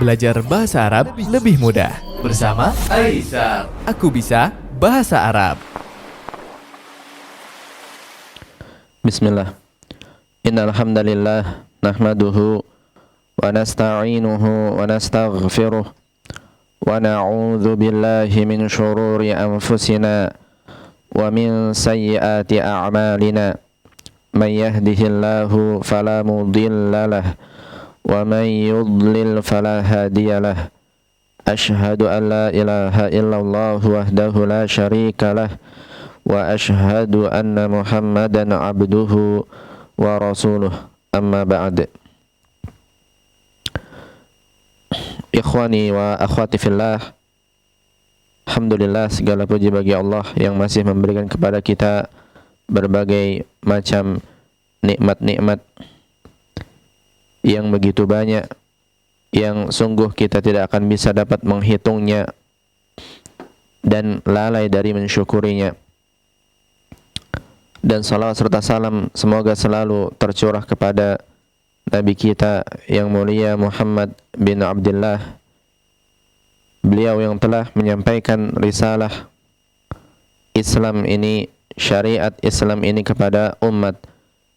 Belajar bahasa Arab lebih mudah. Bersama Aisar. Aku bisa bahasa Arab. Bismillah. Innal hamdalillah nahmaduhu wa nasta'inuhu wa nastaghfiruh wa na'udzu billahi min shururi anfusina wa min sayyiati a'malina. Man yahdihillahu fala mudilla lahu wa man yudlil fala hadiya lahu. Ashhadu an la ilaha illallah wahdahu la syarika lahu wa ashhadu anna Muhammadan abduhu wa rasuluh. Amma ba'd. Ikhwani wa akhwati fillah, alhamdulillah, segala puji bagi Allah yang masih memberikan kepada kita berbagai macam nikmat-nikmat yang begitu banyak, yang sungguh kita tidak akan bisa dapat menghitungnya dan lalai dari mensyukurinya. Dan salawat serta salam semoga selalu tercurah kepada Nabi kita yang mulia Muhammad bin Abdullah, beliau yang telah menyampaikan risalah Islam ini, syariat Islam ini kepada umat,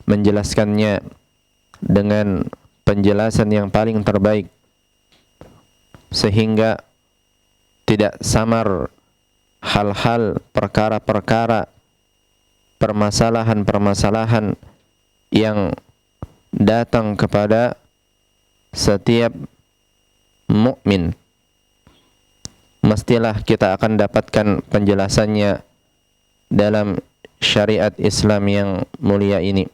menjelaskannya dengan penjelasan yang paling terbaik sehingga tidak samar hal-hal, perkara-perkara, permasalahan-permasalahan yang datang kepada setiap mukmin. Mestilah kita akan dapatkan penjelasannya dalam syariat Islam yang mulia ini.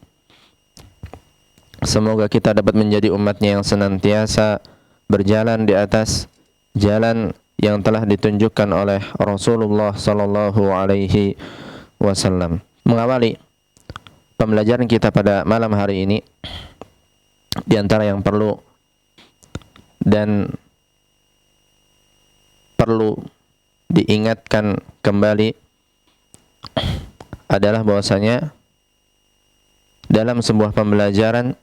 Semoga kita dapat menjadi umatnya yang senantiasa berjalan di atas jalan yang telah ditunjukkan oleh Rasulullah sallallahu alaihi wasallam. Mengawali pembelajaran kita pada malam hari ini, di antara yang perlu diingatkan kembali adalah bahwasanya dalam sebuah pembelajaran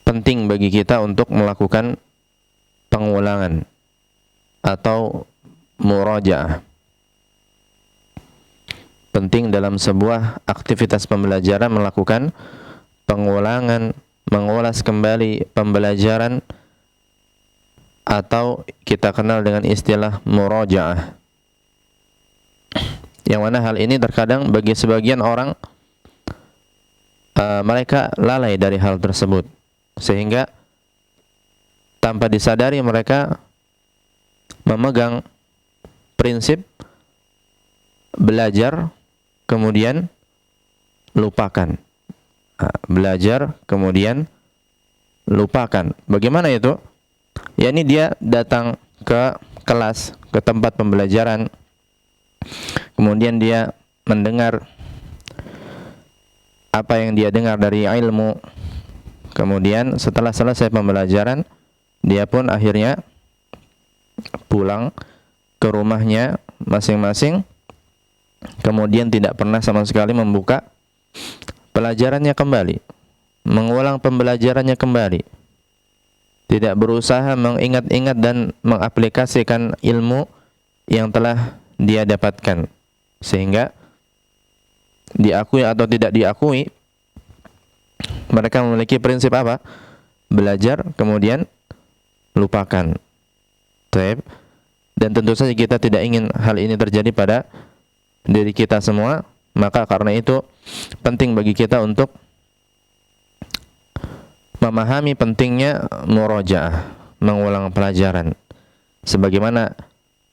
penting bagi kita untuk melakukan pengulangan atau murajaah. Penting dalam sebuah aktivitas pembelajaran melakukan pengulangan, mengulas kembali pembelajaran, atau kita kenal dengan istilah murajaah. Yang mana hal ini terkadang bagi sebagian orang mereka lalai dari hal tersebut, sehingga tanpa disadari mereka memegang prinsip belajar kemudian lupakan. Belajar kemudian lupakan. Bagaimana itu? Yakni dia datang ke kelas, ke tempat pembelajaran, kemudian dia mendengar apa yang dia dengar dari ilmu. Kemudian setelah selesai pembelajaran, dia pun akhirnya pulang ke rumahnya masing-masing, kemudian tidak pernah sama sekali membuka pelajarannya kembali, mengulang pembelajarannya kembali, tidak berusaha mengingat-ingat dan mengaplikasikan ilmu yang telah dia dapatkan, sehingga diakui atau tidak diakui, mereka memiliki prinsip apa? Belajar kemudian lupakan. Dan tentu saja kita tidak ingin hal ini terjadi pada diri kita semua. Maka karena itu penting bagi kita untuk memahami pentingnya murajaah, mengulang pelajaran. Sebagaimana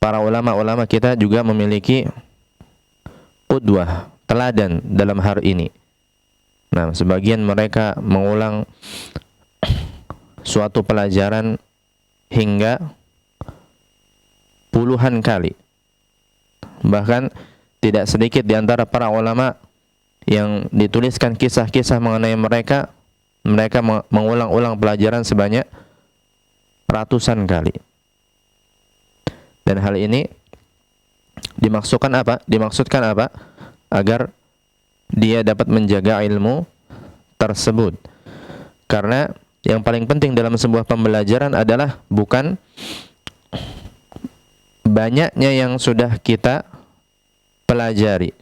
para ulama-ulama kita juga memiliki qudwah, teladan dalam hal ini. Nah, sebagian mereka mengulang suatu pelajaran hingga puluhan kali. Bahkan tidak sedikit di antara para ulama yang dituliskan kisah-kisah mengenai mereka mengulang-ulang pelajaran sebanyak ratusan kali. Dan hal ini dimaksudkan apa? Agar dia dapat menjaga ilmu tersebut. Karena Yang paling penting dalam sebuah pembelajaran adalah bukan banyaknya yang sudah kita pelajari,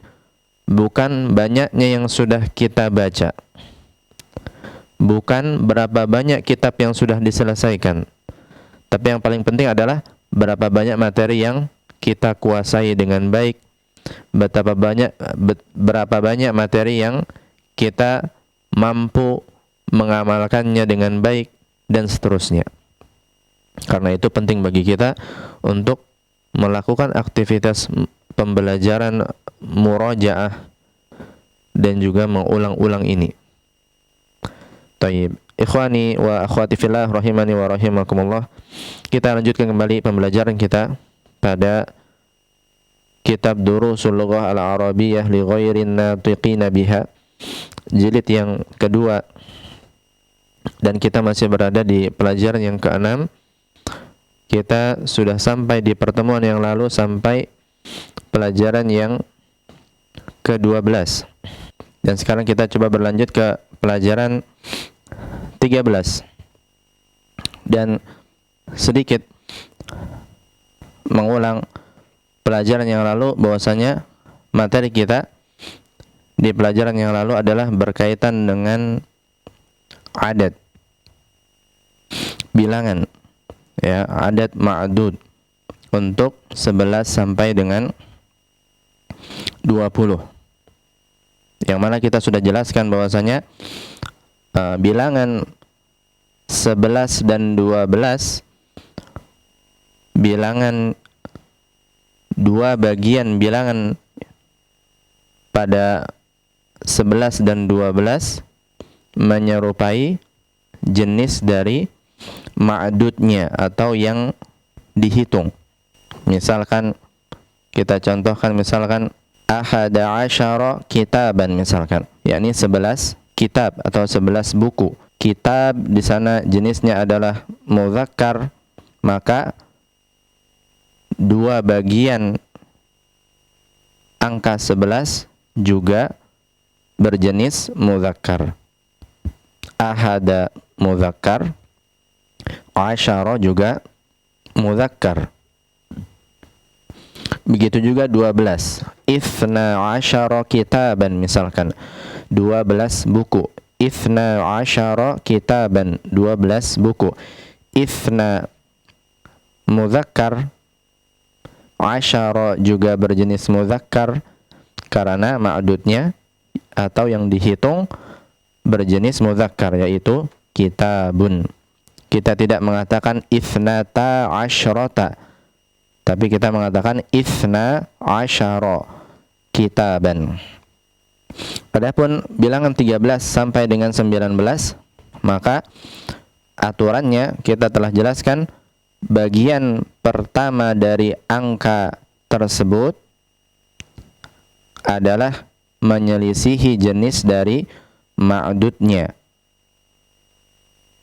bukan banyaknya yang sudah kita baca, bukan berapa banyak kitab yang sudah diselesaikan, tapi yang paling penting adalah berapa banyak materi yang kita kuasai dengan baik, berapa banyak materi yang kita mampu mengamalkannya dengan baik, dan seterusnya. Karena itu penting bagi kita untuk melakukan aktivitas pembelajaran murajaah dan juga mengulang-ulang ini. Taib. Ikhwani wa akhwati fillah rahimani wa rahimakumullah. Kita lanjutkan kembali pembelajaran kita pada kitab Durusul Lughah Al-Arabiyyah li ghairin natiqina biha, jilid yang kedua, dan kita masih berada di pelajaran yang ke-6. Kita sudah sampai di pertemuan yang lalu sampai pelajaran yang ke-12. Dan sekarang kita coba berlanjut ke pelajaran 13. Dan sedikit mengulang pelajaran yang lalu, bahwasanya materi kita di pelajaran yang lalu adalah berkaitan dengan adat, bilangan, ya, adat ma'dud untuk 11 sampai dengan 20. Yang mana kita sudah jelaskan bahwasanya bilangan 11 dan 12, bilangan dua bagian bilangan pada 11 dan 12 menyerupai jenis dari ma'dudnya atau yang dihitung. Misalkan kita contohkan, misalkan ahada asyara kitaban, misalkan, yakni 11 kitab atau 11 buku. Kitab di sana jenisnya adalah mudzakkar, maka dua bagian angka 11 juga berjenis mudzakkar. Ahada mudzakkar, asyara juga mudzakkar. Begitu juga 12. Ithna asyara kitaban, misalkan 12 buku. Ithna asyara kitaban, 12 buku. Ithna mudzakkar, asyara juga berjenis mudzakkar karena ma'dudnya atau yang dihitung berjenis mudzakkar, yaitu kitabun. Kita tidak mengatakan ithnata asyrata, tapi kita mengatakan ithna asyara kitaban. Adapun bilangan 13 sampai dengan 19, maka aturannya kita telah jelaskan. Bagian pertama dari angka tersebut adalah menyelisihi jenis dari ma'dudnya.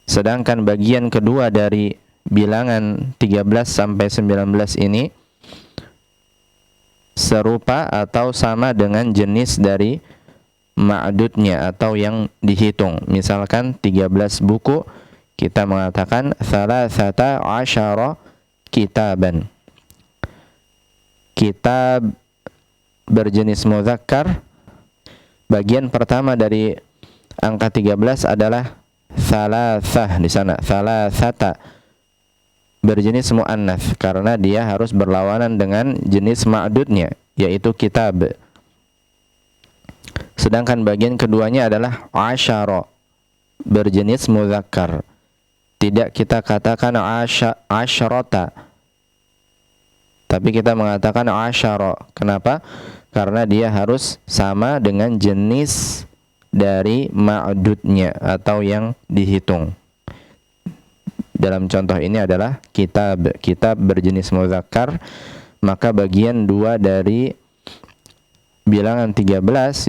Sedangkan bagian kedua dari bilangan 13 sampai 19 ini serupa atau sama dengan jenis dari ma'dudnya atau yang dihitung. Misalkan 13 buku, kita mengatakan thalathata asyara kitaban. Kitab berjenis mudzakkar. Bagian pertama dari angka 13 adalah thalathah, di sana thalathata berjenis muannats karena dia harus berlawanan dengan jenis ma'dudnya, yaitu kitab. Sedangkan bagian keduanya adalah asyara berjenis mudzakkar. Tidak kita katakan asyrata, tapi kita mengatakan asyara. Kenapa? Karena dia harus sama dengan jenis dari ma'dudnya atau yang dihitung. Dalam contoh ini adalah kitab. Kitab berjenis mudzakkar, maka bagian dua dari bilangan 13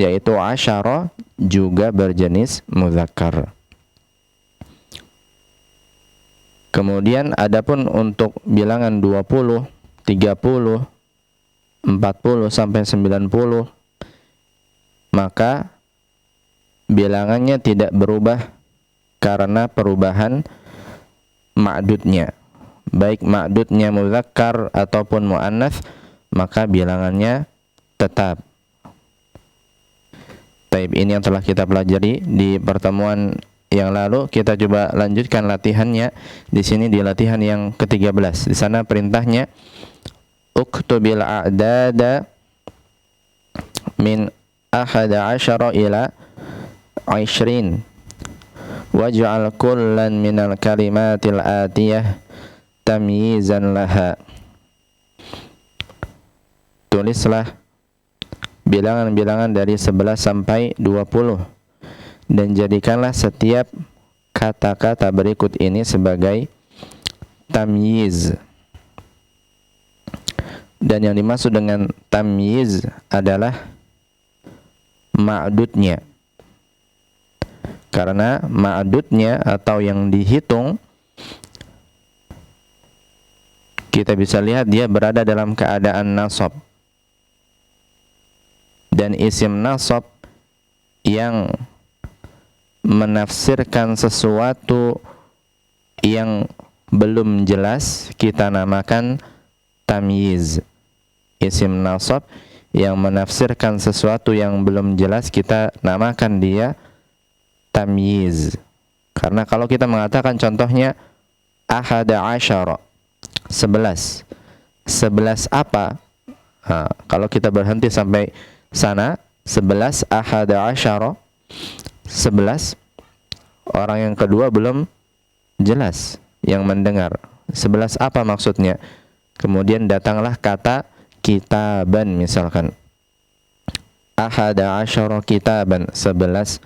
yaitu asyara juga berjenis mudzakkar. Kemudian adapun untuk bilangan 20, 30, 40 sampai 90, maka bilangannya tidak berubah karena perubahan ma'dudnya. Baik ma'dudnya muzakkar ataupun muannats, maka bilangannya tetap. Taib, ini yang telah kita pelajari di pertemuan yang lalu. Kita coba lanjutkan latihannya di sini di latihan yang ke-13. Di sana perintahnya uktubil a'dada min 11 ila 20 waj'al kullan minal kalimatil atiyah tamyizan laha. Tulislah bilangan-bilangan dari 11 sampai 20 dan jadikanlah setiap kata-kata berikut ini sebagai tamyiz. Dan yang dimaksud dengan tamyiz adalah ma'dudnya. Karena ma'dudnya atau yang dihitung, kita bisa lihat dia berada dalam keadaan nasab. Dan isim nasab yang menafsirkan sesuatu yang belum jelas kita namakan tamyiz. Isim nasab yang menafsirkan sesuatu yang belum jelas kita namakan dia tamyiz. Karena kalau kita mengatakan contohnya ahada asyara, 11 apa? Kalau kita berhenti sampai sana, 11 ahada asyara, 11, orang yang kedua belum jelas yang mendengar 11 apa maksudnya. Kemudian datanglah kata kitaban, misalkan ahada asyara kitaban, 11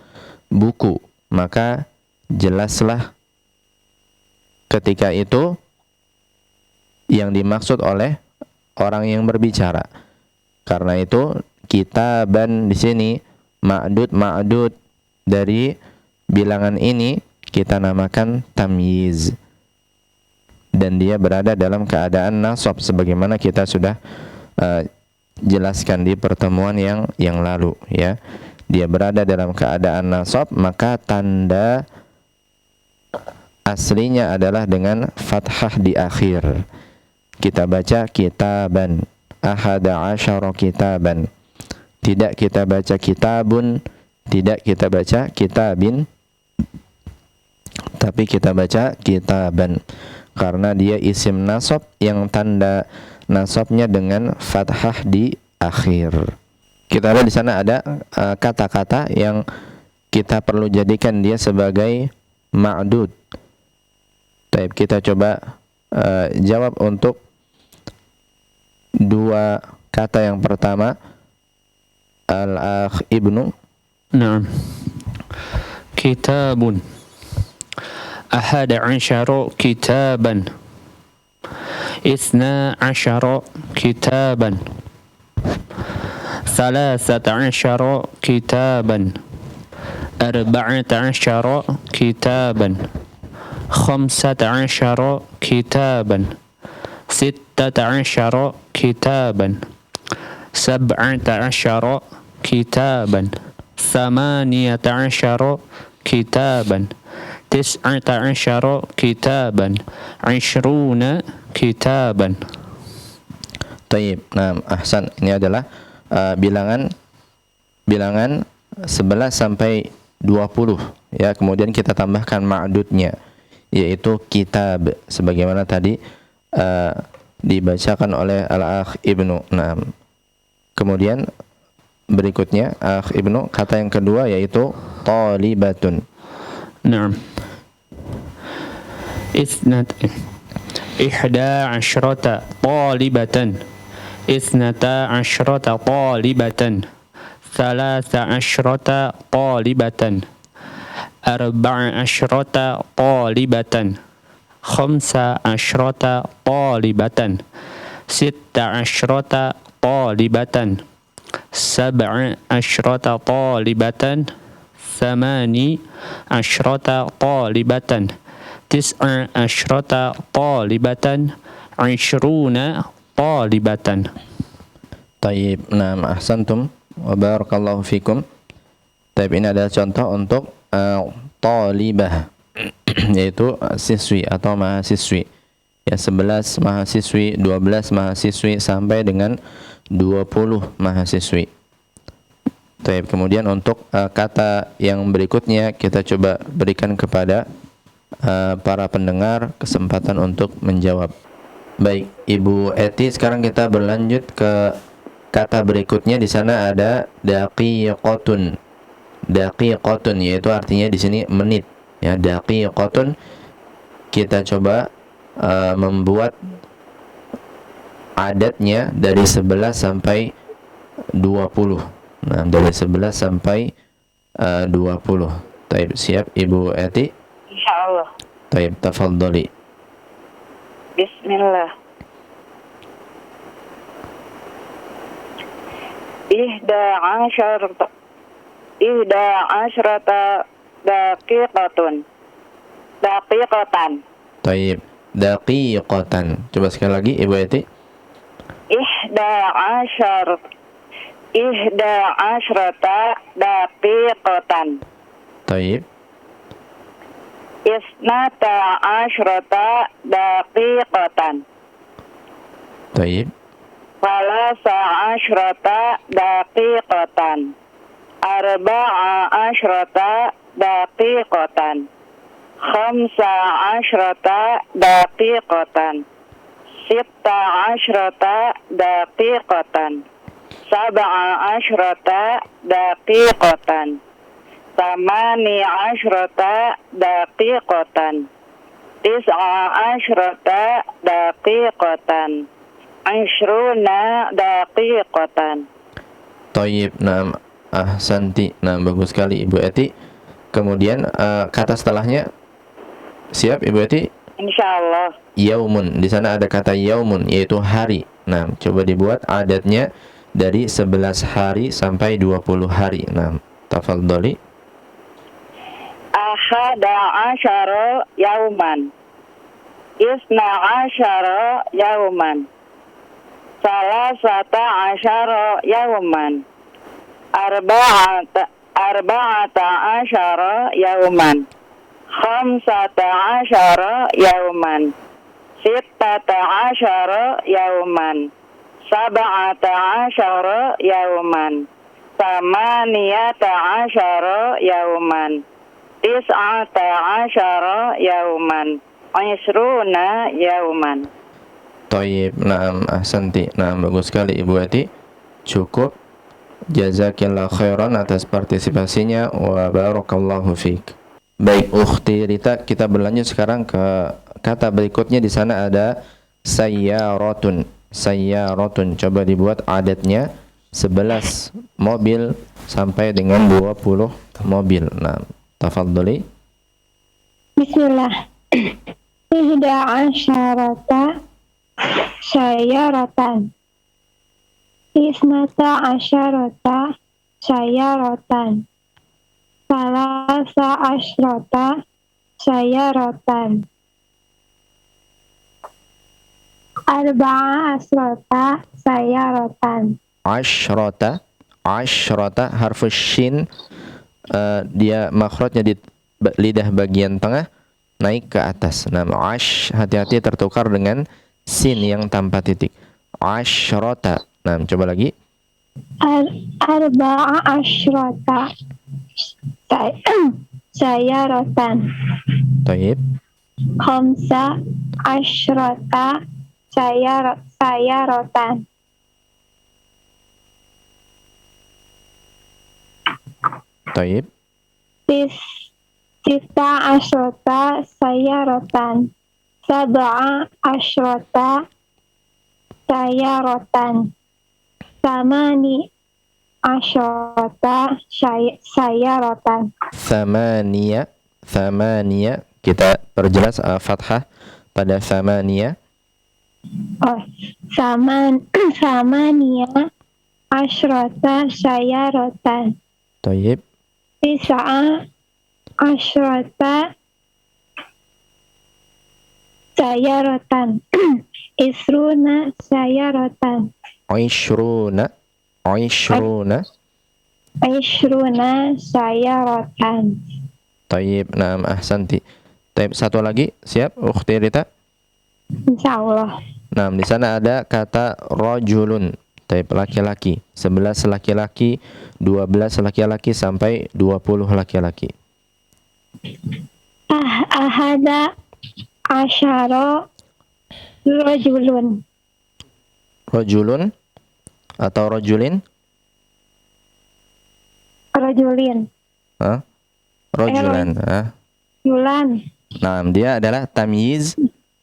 buku, maka jelaslah ketika itu yang dimaksud oleh orang yang berbicara. Karena itu kitaban di sini ma'dud dari bilangan ini kita namakan tamyiz, dan dia berada dalam keadaan nasab sebagaimana kita sudah jelaskan di pertemuan yang lalu, ya. Dia berada dalam keadaan nasab, maka tanda aslinya adalah dengan fathah di akhir. Kita baca kitaban, ahada asyara kitaban. Tidak kita baca kitabun, tidak kita baca kitabin, tapi kita baca kitaban. Karena dia isim nasab yang tanda nasabnya dengan fathah di akhir. Kita lihat di sana ada kata-kata yang kita perlu jadikan dia sebagai ma'dud. Baik, kita coba jawab untuk dua kata yang pertama. Al-akh Ibnu. Naam. Kitabun. Ahada asyara kitaban. Ithna asyara kitaban. ثلاثة عشر كتابا أربعة عشر كتابا خمسة عشر كتابا ستة عشر كتابا سبعة عشر كتابا ثمانية عشر كتابا تسعة عشر كتابا 20 كتابا. Taib. Nah, ahsan. Ini adalah bilangan 11 sampai 20, ya. Kemudian kita tambahkan ma'dudnya, yaitu kitab, sebagaimana tadi dibacakan oleh al-akh Ibnu. Nah, kemudian berikutnya akh Ibnu, kata yang kedua yaitu talibatun. Naam. Ihda asyrata talibatan. Ithnata asyrata talibatan. Thalatha asyrata talibatan. Arba'a asyrata talibatan. Khamsa asyrata talibatan. Sitta asyrata talibatan. Sab'a asyrata talibatan. Thamani asyrata talibatan. Tis'a asyrata talibatan. 20 talibatan. Taib. Nah, ahsantum wa barakallahu fikum. Taib, ini adalah contoh untuk talibah. yaitu siswi atau mahasiswi. Ya, 11 mahasiswi, 12 mahasiswi sampai dengan 20 mahasiswi. Baik, kemudian untuk kata yang berikutnya kita coba berikan kepada para pendengar kesempatan untuk menjawab. Baik, Ibu Eti, sekarang kita berlanjut ke kata berikutnya. Di sana ada daqiqatun. Daqiqatun yaitu artinya di sini menit. Ya, daqiqatun. Kita coba membuat adatnya dari 11 sampai 20. Nah, dari 11 sampai 20. Taib, siap Ibu Eti? Insyaallah. Taib, tafadhali. Bismillah. Ihda asyrata daqiqatan. Taib, daqiqatan. Coba sekali lagi Ibu Eti. Ihda asyrata daqiqatan. Taib. Isnata asyrata daqiqatan. Taib. Salasa asyrata daqiqatan. Arba'a asyrata daqiqatan. Khamsa asyrata daqiqatan. Sitta asyrata daqiqatan. Sab'a asyrata daqiqatan. Thamani asyrata daqiqatan. Tis'a asyrata daqiqatan. Ashruna daqiqatan. Taib, nah, ahsanti. Nah, bagus sekali Ibu Eti. Kemudian kata setelahnya, siap Ibu Eti? Insyaallah. Yaumun. Di sana ada kata yaumun yaitu hari. Nah, coba dibuat adatnya dari 11 hari sampai 20 hari. Nah, tafadhali. Ahada asyara yauman. Isna asyara yauman. Salasata asyara yauman. Arba'ata asyara yauman. Khamsata asyara yauman. Sittata asyara yauman. Sab'ata asyara yauman. Thamaniyata asyara yauman. Tis'ata asyara yauman. Ishruna yauman. Taib, naam, ahsanti. Naam, bagus sekali Ibu Eti. Cukup. Jazakillah khairan atas partisipasinya wa barakallahu fiik. Baik, Ukhti Rita, kita berlanjut sekarang ke kata berikutnya. Di sana ada sayyaratun. Sayyaratun, coba dibuat adatnya 11 mobil sampai dengan 20 mobil. Nah, tafadhali. Bismillah. Ihda asyarata sayyaratan. Isnata asyarata sayyaratan. Salasa asyrata sayyaratan. Arba'a asyrata sayyaratan. Asyrata harfus shin, dia makhrajnya di lidah bagian tengah naik ke atas. Nah, hati-hati tertukar dengan sin yang tanpa titik. Asyrata. Nah, coba lagi. Arba'a asyrata sayyaratan. Taib. Khamsa asyrata sayyaratan. Taib. Sita asyrata sayyaratan. Sab'a asyrata sayyaratan. Thamani asyrata sayyaratan. Thamaniya. Kita perjelas fathah pada thamaniya. Thamaniya asyrata sayyaratan. Taib. Tis'a asyrata sayyaratan. Isruna sayyaratan. Ishruna Ishruna sayyaratan. Taib, naam, ahsanti. Taib, satu lagi, siap Ukhti Rita? Insyaallah. Nah, di sana ada kata rajulun. Taib, laki-laki. 11 laki-laki, 12 laki-laki sampai 20 laki-laki. Ahada asyara rajulun. Rajulun atau rajulin? Rajulin. Hah? Rajulan. Yulan. Nah, dia adalah tamyiz.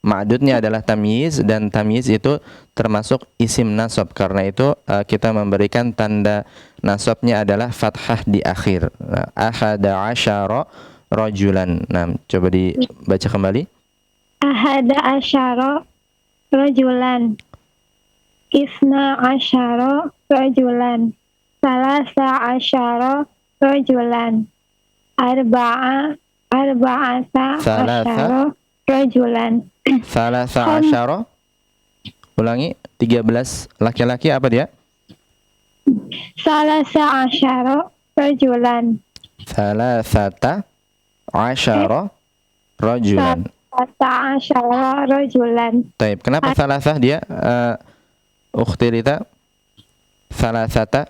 Ma'dudnya adalah tamyiz, dan tamyiz itu termasuk isim nasab. Karena itu kita memberikan tanda nasabnya adalah fathah di akhir. Nah, ahada asyara rajulan. Nah, coba dibaca kembali. Ahada asyara rajulan. Isna asyara rajulan. Salasa asyara rajulan. Arba'ata asyara rajulan. Salasa asyara. Ulangi, 13 laki-laki, apa dia? Salasa asyara rajulan. Salasata asyara rajulan. Salasa asyara rajulan. Taib, kenapa salasah dia? Ukhti Rita, salasata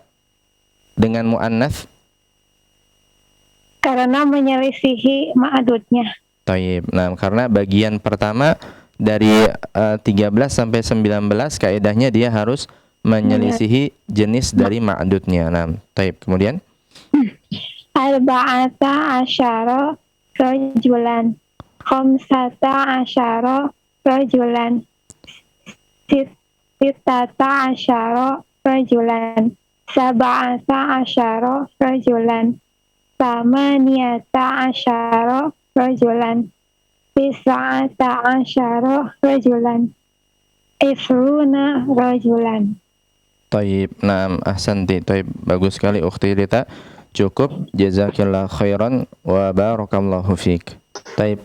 dengan muannas? Karena menyelisihi ma'adudnya. Taib. Nah, karena bagian pertama dari 13 sampai 19 kaidahnya dia harus menyelisihi jenis dari ma'dudnya. Nah, taib. Kemudian Arba'ata asyara rajulan. Khamsata asyara rajulan. Sittata asyara rajulan. Sab'ata asyara rajulan. Samaniyata asyara rajulan. Tis'ata asyara rajulan. Isruna rajulan. taib. Nah, ahsanti. Taib, bagus sekali Ukhti Rita. Cukup. Jazakillah khairan wa barakallahu fiik. Taib,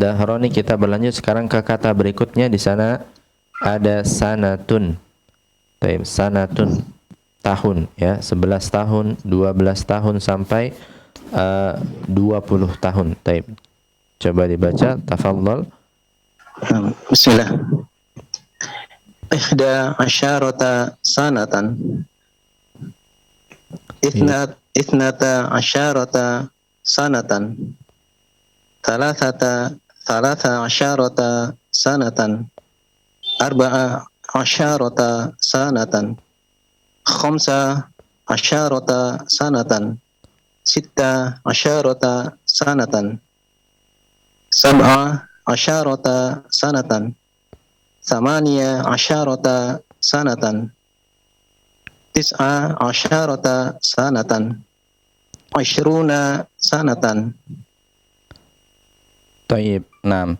Dahroni, kita berlanjut sekarang ke kata berikutnya. Di sana ada sanatun. Taib, sanatun, tahun ya, 11 tahun, 12 tahun sampai 20 tahun. Taib. Coba dibaca, tafadhal. Bismillah. Ihda asyarata sanatan. Ithnata asyarata sanatan. Thalatha asyarata sanatan. Arba'a asyarata sanatan. Khamsa asyarata sanatan. Sitta asyarata sanatan. Sab'a asyarata sanatan. Thamaniya asyarata sanatan. Tis'a asyarata sanatan. Ashruna sanatan. Taib. Nah,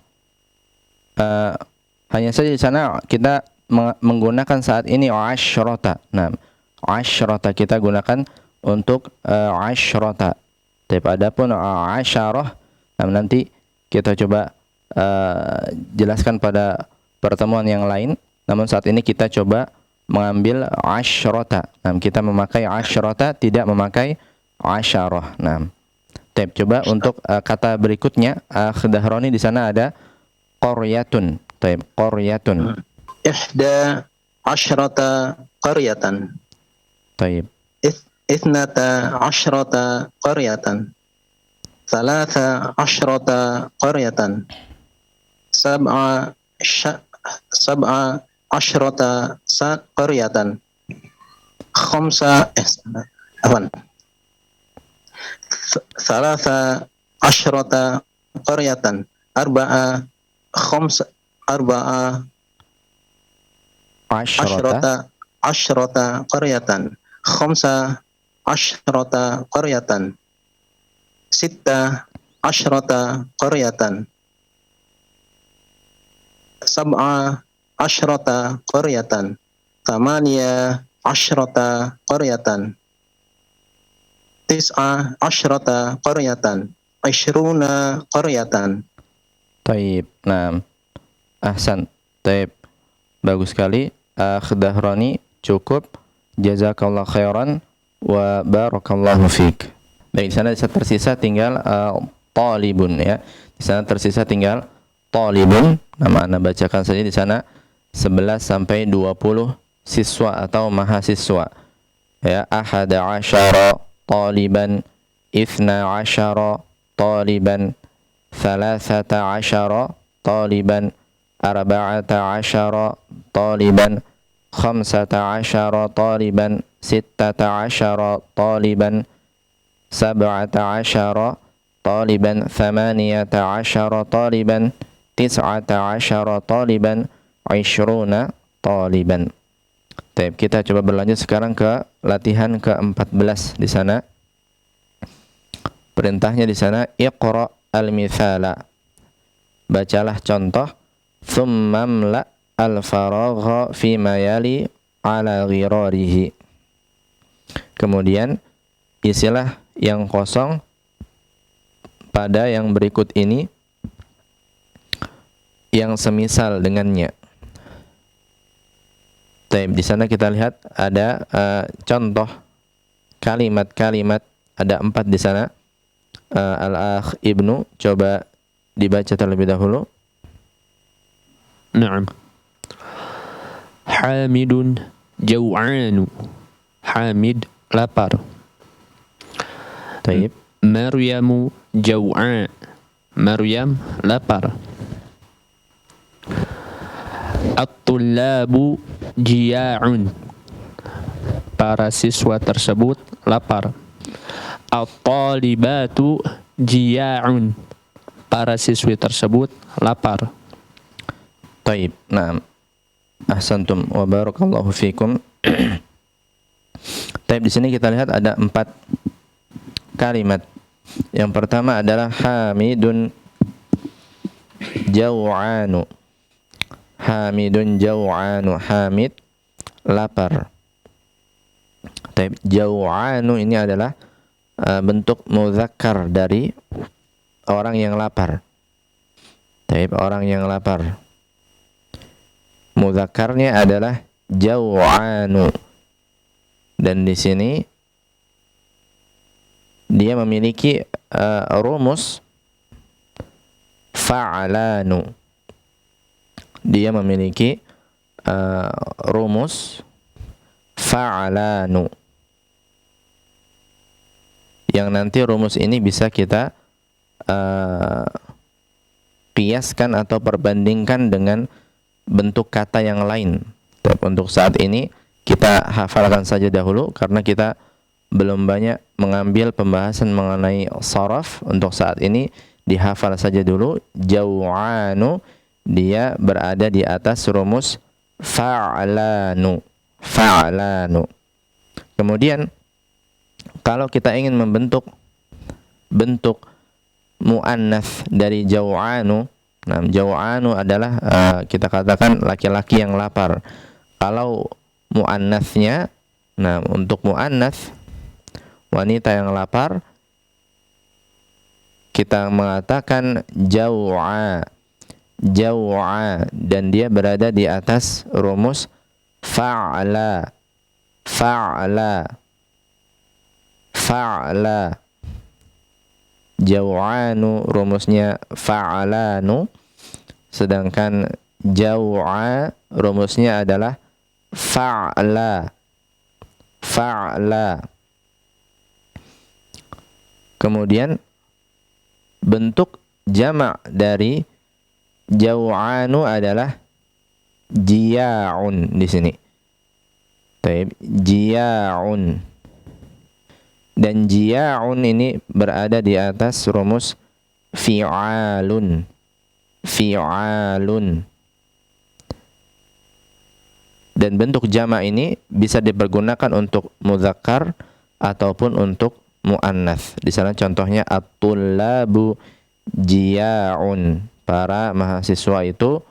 hanya saja di sana kita menggunakan saat ini asyrata. Nah, asyrata kita gunakan untuk asyrata. Taib. Adapun asyarah, nah, nanti kita coba jelaskan pada pertemuan yang lain. Namun saat ini kita coba mengambil asyrata. Nah, kita memakai asyrata, tidak memakai asyarah. Nah, taib. Coba untuk kata berikutnya, Dahroni, di sana ada qaryatun. Taib, qaryatun. Ihda asyrata qaryatan. Taib. Ithnata asyrata qaryatan. Thalatha asyrata qaryatan. Sab'a asyrata qaryatan. Thalatha asyrata qaryatan. Arba'a asyrata qaryatan. Khamsa asyrata qaryatan. Sitta asyrata qaryatan. Sab'a asyrata qaryatan. Thamaniya asyrata qaryatan. Tis'a asyrata qaryatan. Ashruna qaryatan. Taib. Nah, ahsan. Taib. Bagus sekali. Dahroni, cukup. Jazakallah khairan wa barakallahu fiik. Baik, di sana tersisa tinggal talibun ya. Di sana tersisa tinggal talibun. Nama Anda bacakan saja di sana 11 sampai 20 siswa atau mahasiswa. Ya, 11 taliban, 12 taliban, 13 taliban, 14 taliban, 15 taliban, 16 taliban, 17 taliban, 18 taliban, 19 taliban, 20 taliban. Baik, kita coba berlanjut sekarang ke latihan ke-14 di sana. Perintahnya di sana iqra al-mithala. Bacalah contoh, thumma mla al-faragha fi ma yali ala ghirarihi. Kemudian isilah yang kosong pada yang berikut ini yang semisal dengannya. Di sana kita lihat ada contoh kalimat-kalimat, ada 4 di sana. Al-Akh Ibnu, coba dibaca terlebih dahulu. Naam. Hamidun jau'anu. Hamid lapar. Taib. Maryamu jau'a. Maryam lapar. At-tullabu jiya'un. Para siswa tersebut lapar. At-talibatu jiya'un. Para siswi tersebut lapar. Taib. Naam. Ahsantum wa barakallahu fikum. Taib, di sini kita lihat ada 4 kalimat. Yang pertama adalah hamidun jau'anu. Hamidun jau'anu. Hamid lapar. Taib. Jau'anu ini adalah bentuk muzakkar dari orang yang lapar. Taib, orang yang lapar. Muzakkarnya adalah jau'anu. Dan di sini dia memiliki rumus fa'alanu. Dia memiliki rumus fa'alanu. Yang nanti rumus ini bisa kita kiaskan atau perbandingkan dengan bentuk kata yang lain. Untuk saat ini kita hafalkan saja dahulu karena kita belum banyak mengambil pembahasan mengenai sharaf. Untuk saat ini dihafal saja dulu. Jau'anu, dia berada di atas rumus fa'alanu. Fa'alanu. Kemudian kalau kita ingin membentuk bentuk muannats dari jau'anu, nah jau'anu adalah kita katakan laki-laki yang lapar. Kalau muannatsnya, nah untuk muannats wanita yang lapar, kita mengatakan jau'a. Jau'a, dan dia berada di atas rumus fa'ala. Fa'ala. Fa'ala. Jau'anu rumusnya fa'alanu, sedangkan jau'a rumusnya adalah fa'la. Fa'la. Kemudian bentuk jamak dari jau'anu adalah jiya'un di sini. Taib, jiya'un. Dan jiya'un ini berada di atas rumus fi'alun. Fi'alun. Dan bentuk jamak ini bisa dipergunakan untuk muzakkar ataupun untuk muannats. Di sana contohnya at-tullabu jiya'un. Para mahasiswa itu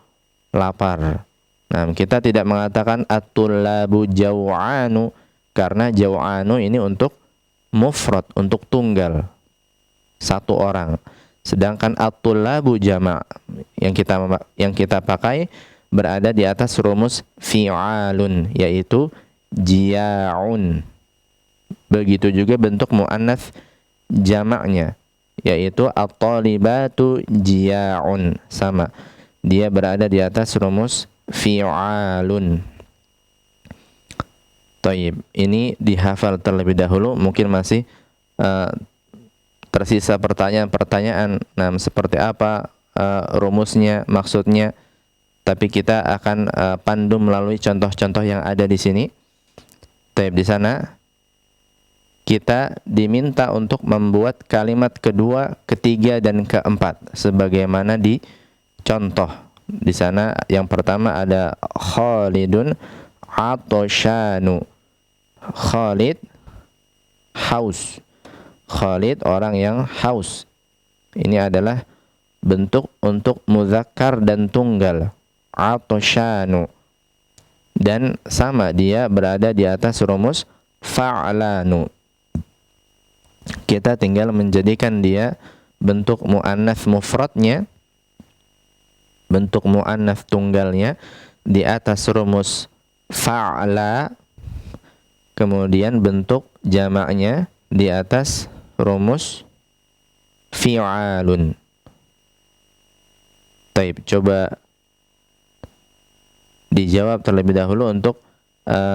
lapar. Nah, kita tidak mengatakan at-tullabu jau'anu karena jau'anu ini untuk mufrad, untuk tunggal, satu orang. Sedangkan at-tullabu jama' yang kita pakai berada di atas rumus fi'alun, yaitu jiya'un. Begitu juga bentuk muannats jamaknya. yaitu at-talibatu jiya'un, sama. Dia berada di atas rumus fi'alun. Taib. Ini dihafal terlebih dahulu, mungkin masih tersisa pertanyaan-pertanyaan. Nah, seperti apa rumusnya, maksudnya. Tapi kita akan pandu melalui contoh-contoh yang ada di sini. Taib, di sana kita diminta untuk membuat kalimat kedua, ketiga, dan keempat sebagaimana di contoh. Di sana yang pertama ada Khalidun atoshanu. Khalid haus. Khalid orang yang haus. Ini adalah bentuk untuk muzakkar dan tunggal. Atoshanu. Dan sama, dia berada di atas rumus fa'lanu. Kita tinggal menjadikan dia bentuk muannats mufradnya, bentuk muannats tunggalnya di atas rumus fa'la, kemudian bentuk jamaknya di atas rumus fi'alun. Taib, coba dijawab terlebih dahulu untuk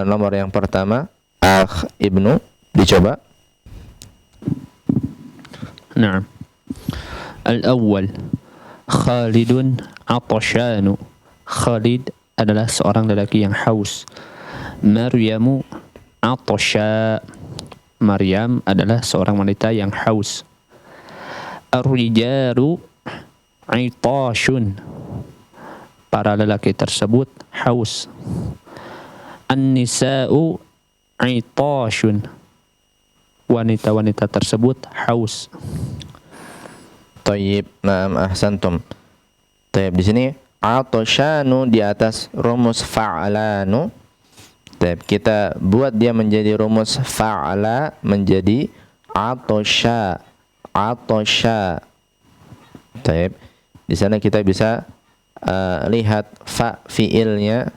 nomor yang pertama. Akh Ibnu, dicoba. Naam. Al-awwal, Khalidun atashanu. Khalid adalah seorang lelaki yang haus. Maryamu atasha. Maryam adalah seorang wanita yang haus. Ar-rijalu itashun. Para lelaki tersebut haus. An-nisa'u itashun. Wanita-wanita tersebut haus. Tayyib, naam, ahsantum. Tayyib, di sini atashanu di atas rumus fa'alanu. Tayyib, kita buat dia menjadi rumus fa'ala menjadi atasha. Atasha. Tayyib, di sana kita bisa lihat fa fiilnya.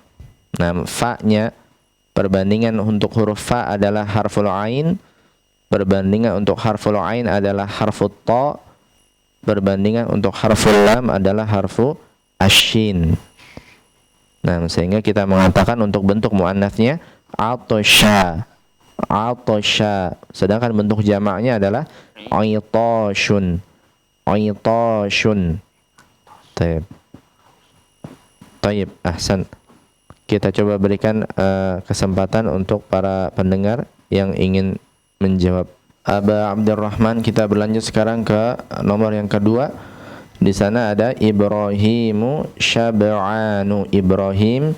Nah, fa-nya perbandingan untuk huruf fa adalah harful ain. Perbandingan untuk harful ain adalah harful ta. Perbandingan untuk harful lam adalah harfu asyin. Nah, sehingga kita mengatakan untuk bentuk muannatsnya atasha. Atasha. Sedangkan bentuk jamaknya adalah aitashun. Aitashun. Taib. Taib, ahsan. Kita coba berikan kesempatan untuk para pendengar yang ingin menjawab. Aba Abdurrahman, kita berlanjut sekarang ke nomor yang kedua. Di sana ada Ibrahimu syab'anu. Ibrahim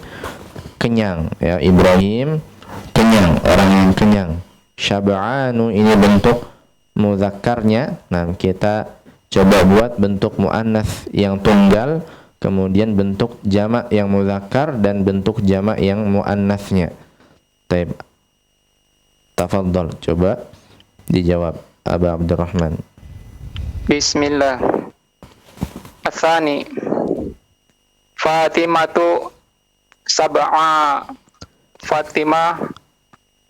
kenyang, ya. Ibrahim kenyang, orang yang kenyang. Syab'anu ini bentuk mudzakarnya. Nah, kita coba buat bentuk muannats yang tunggal, kemudian bentuk jamak yang mudzakkar dan bentuk jamak yang muannatsnya. Baik. Tafadhal, coba dijawab Aba Abdurrahman. Bismillah. Atsani, Fatimatu sab'a. Fatimah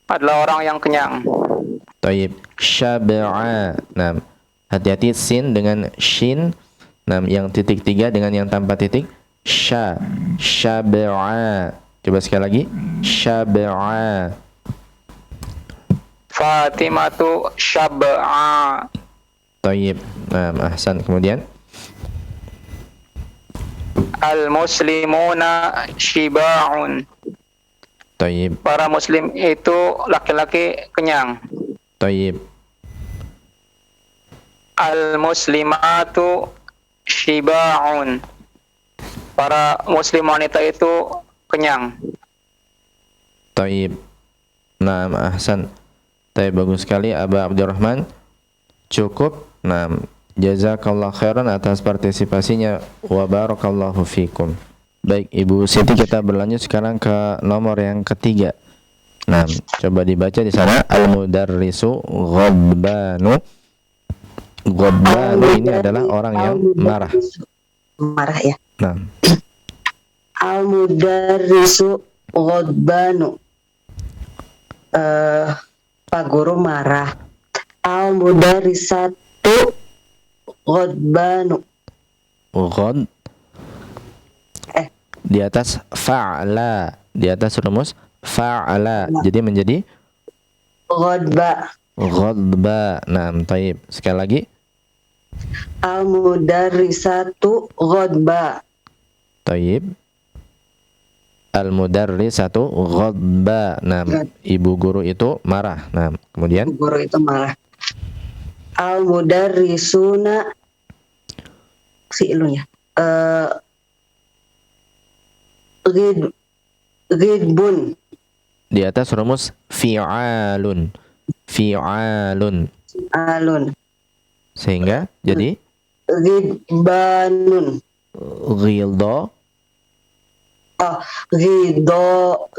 adalah orang yang kenyang. Taib. Syab'a. Nah, hati-hati sin dengan shin. Nah, yang titik 3 dengan yang tanpa titik. Syab'a. Coba sekali lagi. Syab'a. Fatimatu syab'a. Taib. Nah, ahsan. Kemudian Al-muslimuna shiba'un. Taib. Para muslim itu laki-laki kenyang. Taib. Al-muslimatu shiba'un. Para muslim wanita itu kenyang. Taib. Nah, ahsan. Taib, bagus sekali Aba Abdurrahman. Cukup. Nah, jazakallah khairan atas partisipasinya wa barakallahu fikum. Baik, Ibu Siti, kita berlanjut sekarang ke nomor yang ketiga. Nah, coba dibaca di sana. Al-mudarrisu ghadbanu. Ghadbanu ini adalah orang yang marah. Marah, ya. Nah, Al-mudarrisu ghadbanu. Pak guru marah. Al-mudarrisatu Ghadbanu. Ghad Eh. di atas fa'ala, di atas rumus fa'ala. Jadi menjadi Ghadba. ghadba. Nah, taib. Sekali lagi. Al-mudarrisatu ghadba. Taib. Al-mudarrisatu ghadba. Nah, ibu guru itu marah. Nah, kemudian Guru itu marah. Al-mudarrisuna fi'lunya. Ghidbun. di atas rumus fi'alun. Fi'alun. Alun. Sehingga jadi Ghidbanun. ghildo.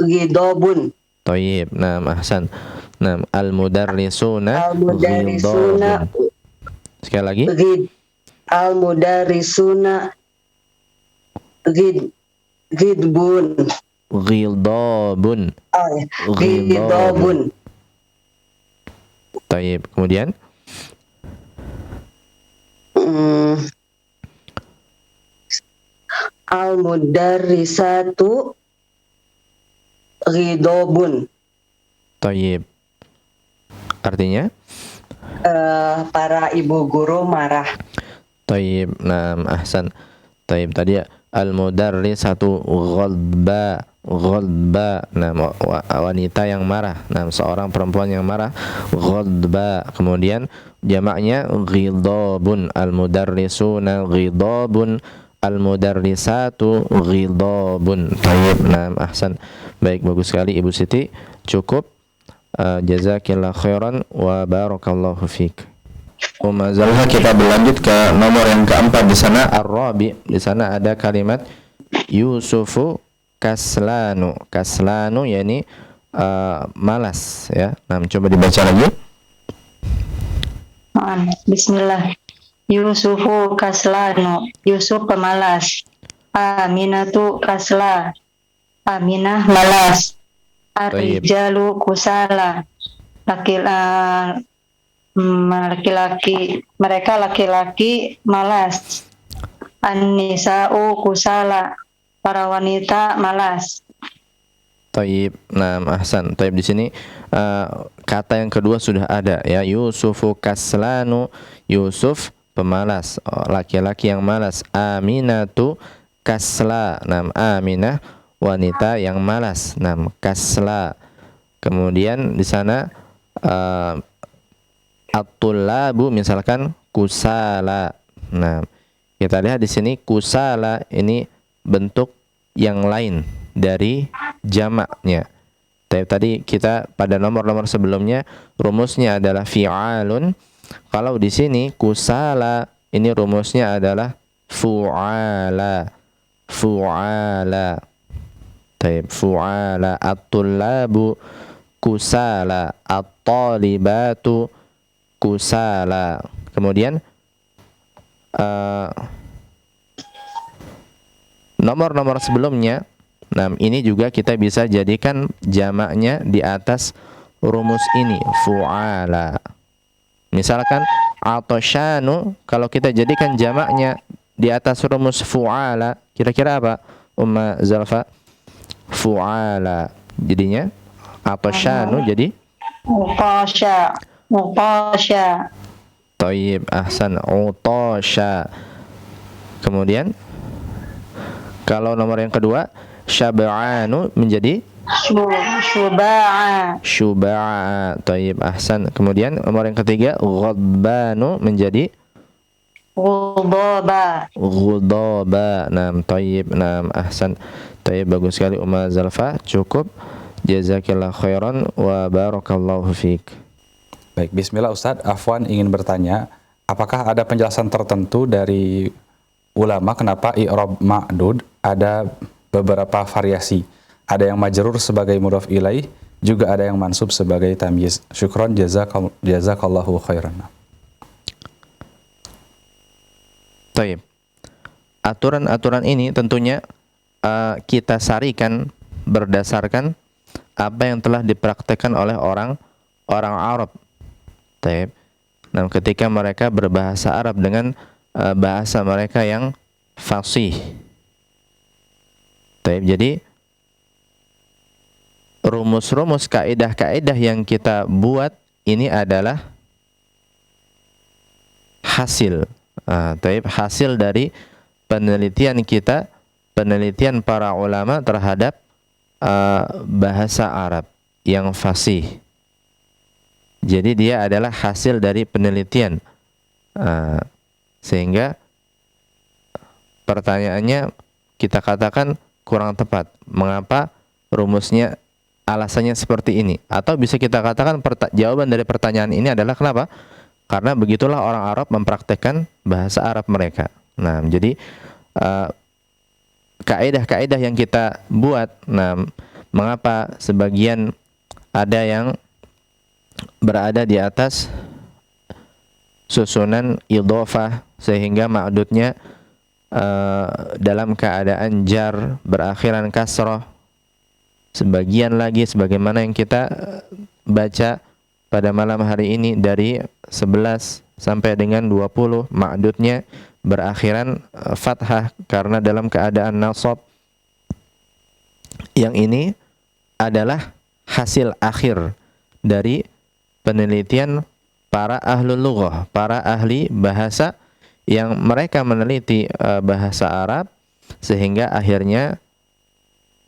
Ghidobun. Taib. Nah, ahsan. Nah, al-mudarrisuna Al-mudarrisuna ghildabun. Sekali lagi. Al-mudarrisuna ghidbun. Ghildabun. Oh, ya. Ghidobun. Taib. Kemudian Al-mudarrisatu ghidobun. taib. Artinya Para ibu guru marah. taib. Nah, ahsan. Taib tadi al-mudarrisatu ghadba. Ghadba. Nah, wanita yang marah. Nah, seorang perempuan yang marah. Ghadba. Kemudian jamaknya ghidabun. Al-mudarrisuna ghidabun. Al-mudarrisatu ghidabun. Taib. Nah, ahsan. Baik, bagus sekali Ibu Siti. Cukup. Jazakillah khairan wa barakallahu fiik. Umazalha, kita berlanjut ke nomor yang keempat di sana ar-rabi. Di sana ada kalimat Yusufu kaslanu. Kaslanu yakni malas ya. Nah, coba dibaca lagi. Bismillah. Yusufu kaslanu. Yusuf pemalas. Aminatu kasla. Aminah malas. Ar-rijalu kusala. Mereka laki-laki malas. An-nisa'u kusala. Para wanita malas. Taib. Nah, ahsan. Taib di sini kata yang kedua sudah ada ya. Yusufu kaslanu. Yusuf pemalas, laki-laki yang malas. Aminatu kasla. Nah, Aminah wanita yang malas. Nah, kasla. Kemudian di sana at-tullabu misalkan kusala. Nah, kita lihat di sini kusala ini bentuk yang lain dari jamaknya. Tadi kita pada nomor-nomor sebelumnya rumusnya adalah fi'alun. Kalau di sini kusala ini rumusnya adalah fu'ala. Fu'ala. Taib. Fu'ala. At-tullabu kusala. At-talibatu kusala. Kemudian nomor-nomor sebelumnya, nah ini juga kita bisa jadikan jamaknya di atas rumus ini, fu'ala. Misalkan atoshanu, kalau kita jadikan jamaknya di atas rumus fu'ala, kira-kira apa Umma Zalfa? Fu'ala. Jadinya atoshanu jadi Utasha. Utasha. Taib, ahsan, utasha. Kemudian kalau nomor yang kedua syab'anu menjadi Syuba'a. syuba'a. Taib, ahsan. Kemudian nomor yang ketiga ghadbanu menjadi Ghudaba. ghudaba. Naam, taib. Naam, ahsan. Taib, bagus sekali Umma Zalfa. Cukup. Jazakillah khairan wa barakallahu fiik. Baik, bismillah Ustadz. Afwan ingin bertanya, apakah ada penjelasan tertentu dari ulama kenapa i'rab ma'dud ada beberapa variasi? Ada yang majrur sebagai mudhaf ilaih, juga ada yang mansub sebagai tamyiz. Syukron, jazakallahu khairan. Taib. Aturan-aturan ini tentunya kita sarikan berdasarkan apa yang telah dipraktekkan oleh orang Arab. Taib. Nah, ketika mereka berbahasa Arab dengan bahasa mereka yang fasih. Jadi rumus-rumus kaidah-kaidah yang kita buat ini adalah hasil hasil dari penelitian kita, penelitian para ulama terhadap bahasa Arab yang fasih. Jadi dia adalah hasil dari penelitian, sehingga pertanyaannya kita katakan kurang tepat. Mengapa rumusnya, alasannya seperti ini? Atau bisa kita katakan jawaban dari pertanyaan ini adalah kenapa? Karena begitulah orang Arab mempraktekkan bahasa Arab mereka. Nah, jadi kaidah-kaidah yang kita buat, nah, mengapa sebagian ada yang berada di atas susunan idhofah sehingga ma'dudnya dalam keadaan jar berakhiran kasroh, sebagian lagi sebagaimana yang kita baca pada malam hari ini dari 11 sampai dengan 20 ma'dudnya berakhiran fathah karena dalam keadaan nasab. Yang ini adalah hasil akhir dari penelitian para ahlul lughah, para ahli bahasa yang mereka meneliti bahasa Arab sehingga akhirnya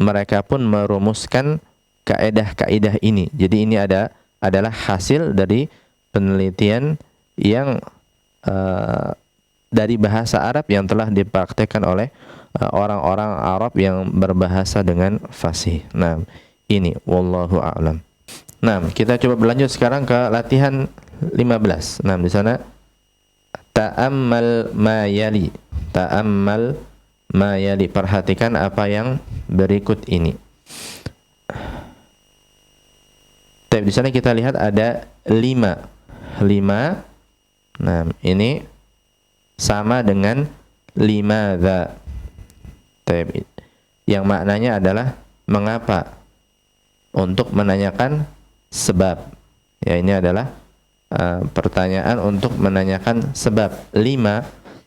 mereka pun merumuskan kaidah-kaidah ini. Jadi ini adalah hasil dari penelitian yang dari bahasa Arab yang telah dipraktekkan oleh orang-orang Arab yang berbahasa dengan fasih. Nah, ini wallahu a'lam. Nah, kita coba berlanjut sekarang ke latihan 15. Nah, di sana ta'ammal ma yali. Ta'ammal ma yali. Perhatikan apa yang berikut ini. Tapi di sana kita lihat ada 5. Nah, ini sama dengan limadza. Yang maknanya adalah mengapa, untuk menanyakan sebab. Ya, ini adalah pertanyaan untuk menanyakan sebab. 5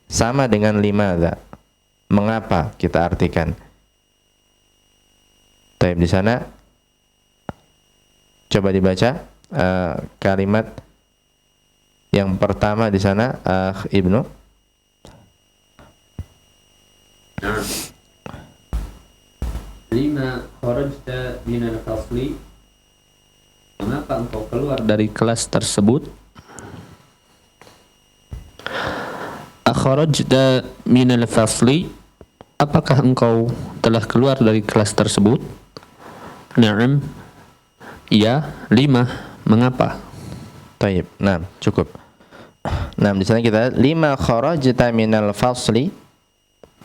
sama dengan limadza. Mengapa kita artikan. Di sana coba dibaca kalimat yang pertama di sana, Ibnu. Lima kharajta minal fasli. Mengapa engkau keluar dari kelas tersebut? Akharajta minal fasli. Apakah engkau telah keluar dari kelas tersebut? Na'am. Ya. 5. Mengapa? Taib. Nah, cukup. Nah, di sana kita 5 kharajta minal fasli.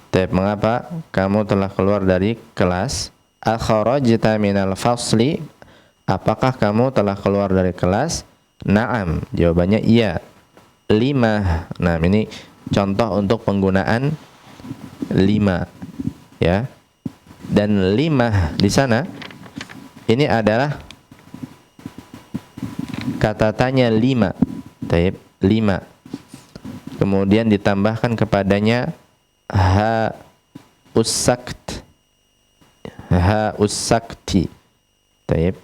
Taib. Mengapa kamu telah keluar dari kelas? Akharajta minal fasli. Apakah kamu telah keluar dari kelas? Na'am. Jawabannya iya. 5. Nah, ini contoh untuk penggunaan 5. Ya. Dan 5 di sana ini adalah kata tanya 5. Taib. 5. Kemudian ditambahkan kepadanya ha usakt. Ha usakti. Taib.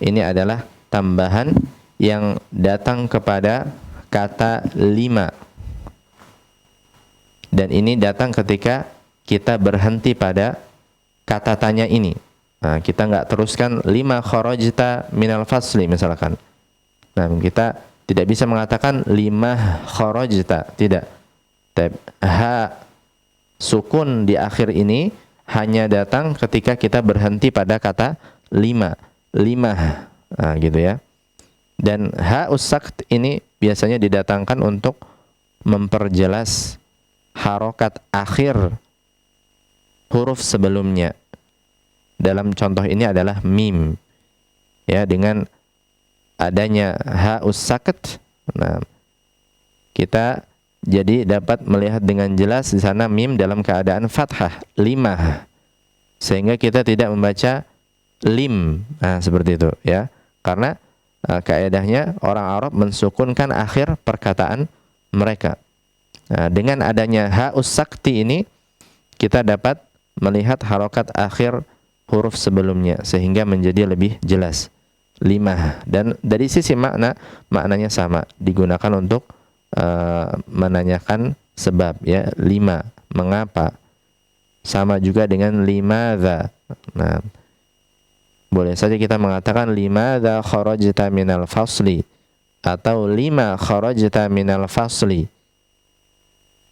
Ini adalah tambahan yang datang kepada kata 5. Dan ini datang ketika kita berhenti pada kata tanya ini. Nah, kita nggak teruskan 5 kharajta minal fasli misalkan. Nah, kita tidak bisa mengatakan 5 kharajta, tidak. Ha sukun di akhir ini hanya datang ketika kita berhenti pada kata 5. Nah, gitu ya. Dan ha usakt ini biasanya didatangkan untuk memperjelas harokat akhir huruf sebelumnya. Dalam contoh ini adalah mim. Ya, dengan adanya ha usakt, nah, kita jadi dapat melihat dengan jelas di sana mim dalam keadaan fathah 5. Sehingga kita tidak membaca lim. Nah, seperti itu ya. Karena kaedahnya orang Arab mensukunkan akhir perkataan mereka. Nah, dengan adanya ha'us sakti ini kita dapat melihat harokat akhir huruf sebelumnya sehingga menjadi lebih jelas. 5. Dan dari sisi maknanya sama, digunakan untuk menanyakan sebab, ya. 5, mengapa? Sama juga dengan limadza. Nah, boleh saja kita mengatakan limadza kharajta minal fasli atau lima kharajta minal fasli.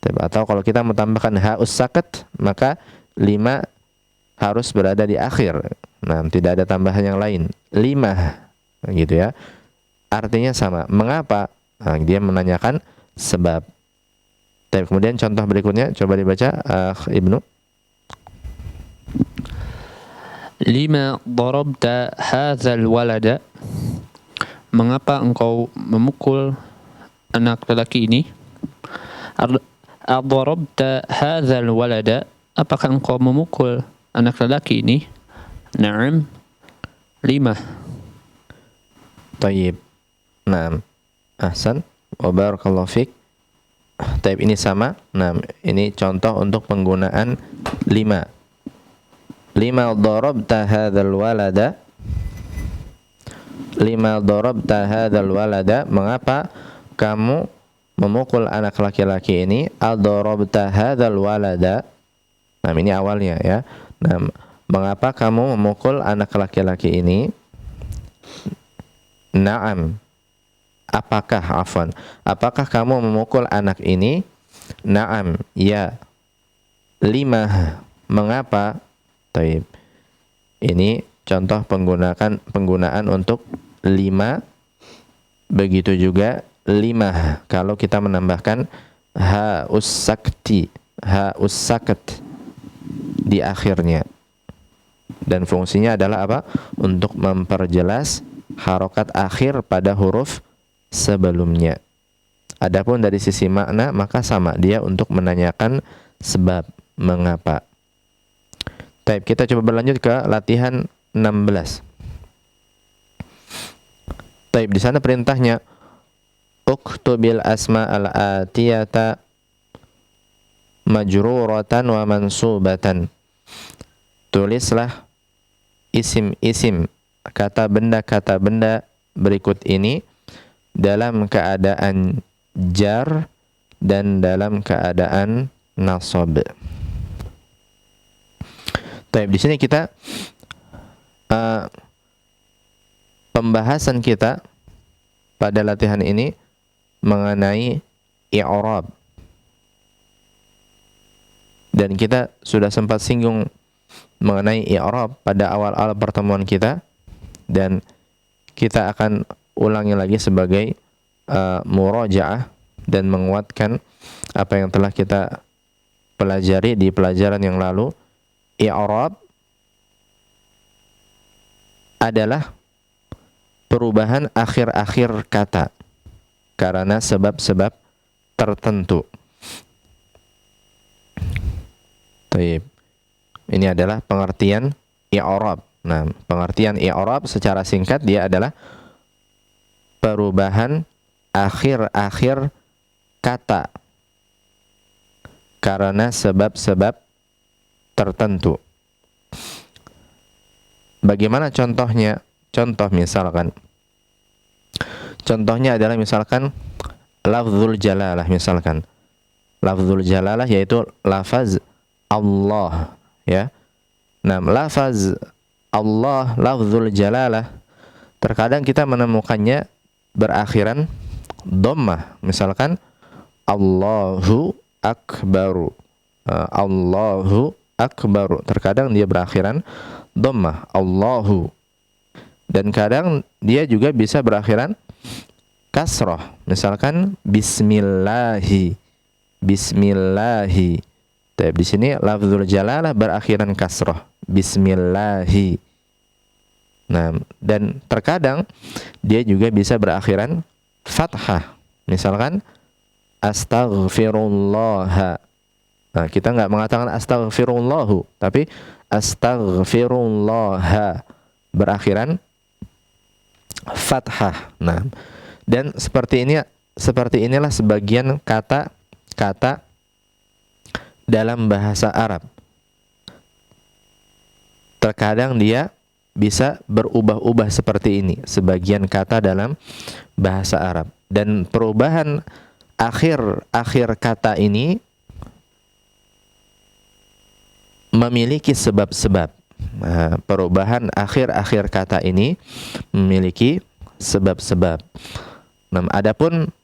Atau kalau kita menambahkan ha'us sakat, maka 5 harus berada di akhir. Nah, tidak ada tambahan yang lain. 5, gitu ya. Artinya sama. Mengapa? Nah, dia menanyakan sebab. Kemudian contoh berikutnya coba dibaca, Ibnu. Lima darabta hadzal walada. Mengapa engkau memukul anak lelaki ini? Adarabta hadzal walada. Apakah engkau memukul anak lelaki ini? Na'am. 5. Tayyib. Naam. Ahsan. Wa barakallahu fik. Tayyib, ini sama. Naam, ini contoh untuk penggunaan 5. 5 darabta hadzal walada. 5 darabta hadzal walada. Mengapa kamu memukul anak laki-laki ini? Adarabta hadzal walada. Nah, ini awalnya, ya. Nah, mengapa kamu memukul anak laki-laki ini? Naam. Apakah kamu memukul anak ini? Naam, ya. 5. Mengapa? Taib. Ini contoh penggunaan untuk 5. Begitu juga 5 kalau kita menambahkan ha'us sakti, ha'us sakat di akhirnya. Dan fungsinya adalah apa? Untuk memperjelas harokat akhir pada huruf sebelumnya. Adapun dari sisi makna, maka sama, dia untuk menanyakan sebab, mengapa. Baik, kita coba berlanjut ke latihan 16. Baik, di sana perintahnya uktubil asma al-atiyata majruratan wa mansubatan. Tulislah isim-isim, kata benda berikut ini dalam keadaan jar dan dalam keadaan nasab. Baik, di sini kita pembahasan kita pada latihan ini mengenai i'rab. Dan kita sudah sempat singgung mengenai i'rab pada awal-awal pertemuan kita, dan kita akan ulangi lagi sebagai murajaah dan menguatkan apa yang telah kita pelajari di pelajaran yang lalu. I'rab adalah perubahan akhir-akhir kata karena sebab-sebab tertentu. Baik. Ini adalah pengertian i'rab. Nah, pengertian i'rab secara singkat dia adalah perubahan akhir-akhir kata karena sebab-sebab tertentu. Bagaimana contohnya? Contohnya adalah misalkan lafzul jalalah, misalkan. Lafzul jalalah yaitu lafaz Allah, ya. Nah, lafaz Allah, lafzul jalalah, terkadang kita menemukannya berakhiran dhammah. Misalkan Allahu akbaru. Allahu akbaru. Terkadang dia berakhiran dhammah, Allahu. Dan kadang dia juga bisa berakhiran kasrah. Misalkan bismillahi. Bismillahi. Tapi di sini lafzul jalalah berakhiran kasrah, bismillahi. Nah, dan terkadang dia juga bisa berakhiran fathah. Misalkan astaghfirullah. Nah, kita nggak mengatakan astaghfirullahu, tapi astaghfirullah berakhiran fathah. Nah, dan seperti inilah sebagian kata kata dalam bahasa Arab. Terkadang dia bisa berubah-ubah seperti ini, sebagian kata dalam bahasa Arab. Dan perubahan akhir kata ini memiliki sebab-sebab. Perubahan akhir kata ini memiliki sebab-sebab. Nah, adapun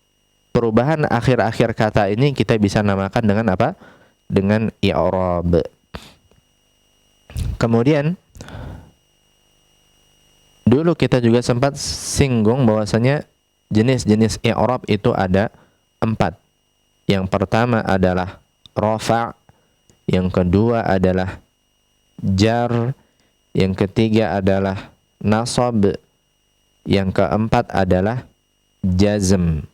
perubahan akhir kata ini kita bisa namakan dengan apa? Dengan i'rab. Kemudian dulu kita juga sempat singgung bahwasanya jenis-jenis i'rab itu ada 4. Yang pertama adalah rafa', yang kedua adalah jar, yang ketiga adalah nasab, yang keempat adalah jazm.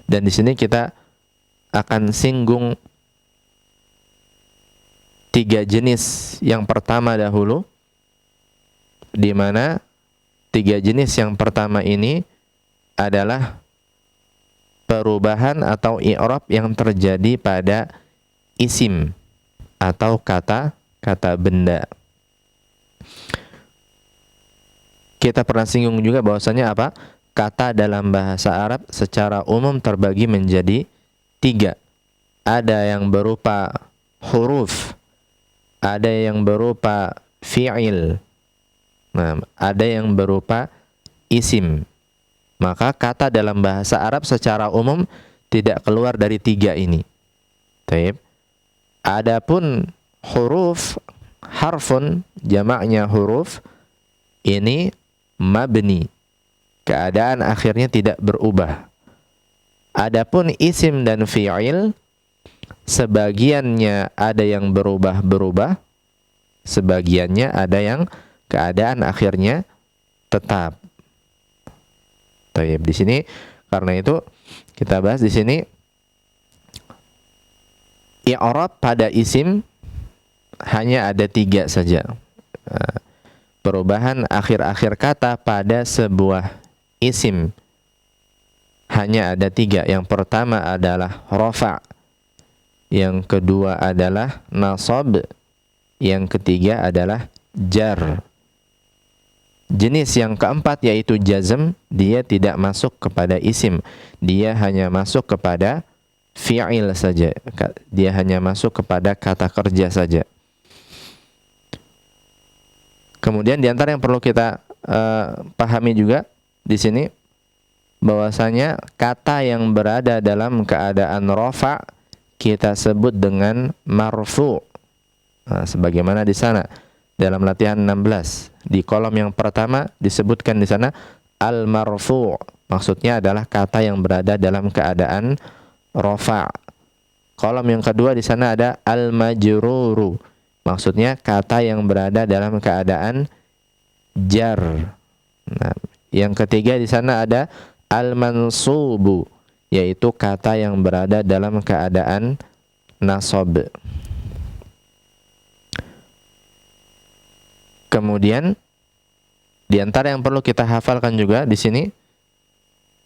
Dan di sini kita akan singgung 3 jenis. Yang pertama dahulu, di mana 3 jenis yang pertama ini adalah perubahan atau i'rab yang terjadi pada isim atau kata benda. Kita pernah singgung juga bahwasanya apa? Kata dalam bahasa Arab secara umum terbagi menjadi 3. Ada yang berupa huruf, ada yang berupa fi'il, ada yang berupa isim. Maka kata dalam bahasa Arab secara umum tidak keluar dari 3 ini. Taib. Adapun huruf, harfun, jamaknya huruf, ini mabni. Keadaan akhirnya tidak berubah. Adapun isim dan fi'il, sebagiannya ada yang berubah-berubah, sebagiannya ada yang keadaan akhirnya tetap. Taib. Di sini karena itu kita bahas di sini i'rab pada isim hanya ada 3 saja. Perubahan akhir kata pada sebuah isim hanya ada 3. Yang pertama adalah rafa', yang kedua adalah nasab, yang ketiga adalah jar. Jenis yang keempat yaitu jazm, dia tidak masuk kepada isim, dia hanya masuk kepada fi'il saja, dia hanya masuk kepada kata kerja saja. Kemudian di antara yang perlu kita pahami juga di sini bahwasanya kata yang berada dalam keadaan rafa' kita sebut dengan marfu'. Sebagaimana di sana dalam latihan 16 di kolom yang pertama disebutkan di sana al-marfu', maksudnya adalah kata yang berada dalam keadaan rafa'. Kolom yang kedua di sana ada al-majruru, maksudnya kata yang berada dalam keadaan jar. Nah, yang ketiga di sana ada al-mansubu, yaitu kata yang berada dalam keadaan nasab. Kemudian di antara yang perlu kita hafalkan juga di sini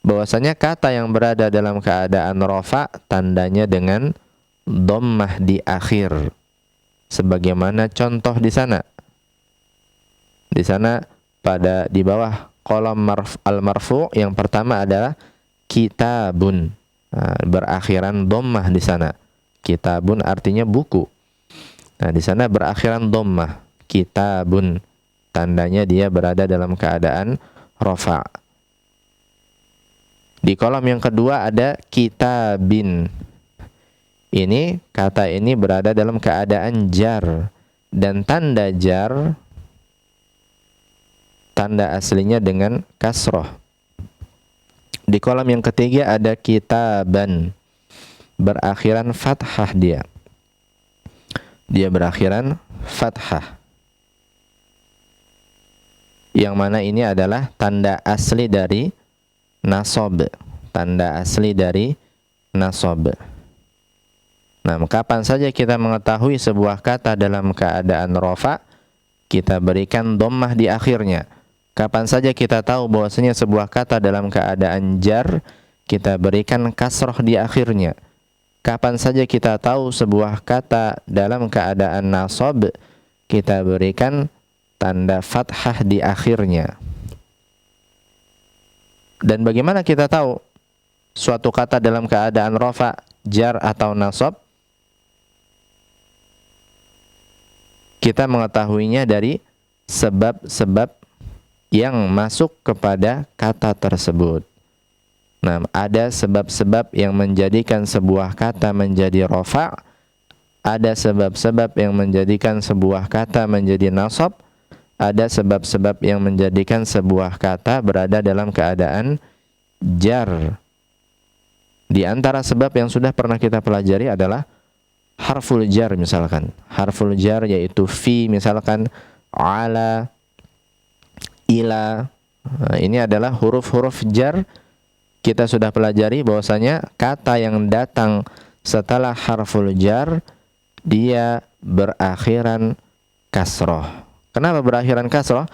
bahwasanya kata yang berada dalam keadaan rafa' tandanya dengan dhammah di akhir. Sebagaimana contoh di sana. Di sana pada di bawah kolom al-marfu' yang pertama adalah kitabun. Berakhiran dhammah di sana. Kitabun artinya buku. Nah, di sana berakhiran dhammah. Kitabun, tandanya dia berada dalam keadaan rafa'. Di kolom yang kedua ada kitabin. Ini kata ini berada dalam keadaan jar, dan tanda jar tanda aslinya dengan kasroh. Di kolom yang ketiga ada kitaban, berakhiran fathah dia berakhiran fathah, yang mana ini adalah tanda asli dari nasab, tanda asli dari nasab. Nah, kapan saja kita mengetahui sebuah kata dalam keadaan rafa', kita berikan dhammah di akhirnya. Kapan saja kita tahu bahwasanya sebuah kata dalam keadaan jar, kita berikan kasroh di akhirnya. Kapan saja kita tahu sebuah kata dalam keadaan nasab, kita berikan tanda fathah di akhirnya. Dan bagaimana kita tahu suatu kata dalam keadaan rafa, jar atau nasab? Kita mengetahuinya dari sebab-sebab yang masuk kepada kata tersebut. Nah, ada sebab-sebab yang menjadikan sebuah kata menjadi rafa', ada sebab-sebab yang menjadikan sebuah kata menjadi nasab, ada sebab-sebab yang menjadikan sebuah kata berada dalam keadaan jar. Di antara sebab yang sudah pernah kita pelajari adalah harful jar misalkan. Harful jar yaitu fi misalkan, ala, ila. Nah, ini adalah huruf-huruf jar. Kita sudah pelajari bahwasanya kata yang datang setelah harful jar dia berakhiran kasroh. Kenapa berakhiran kasroh?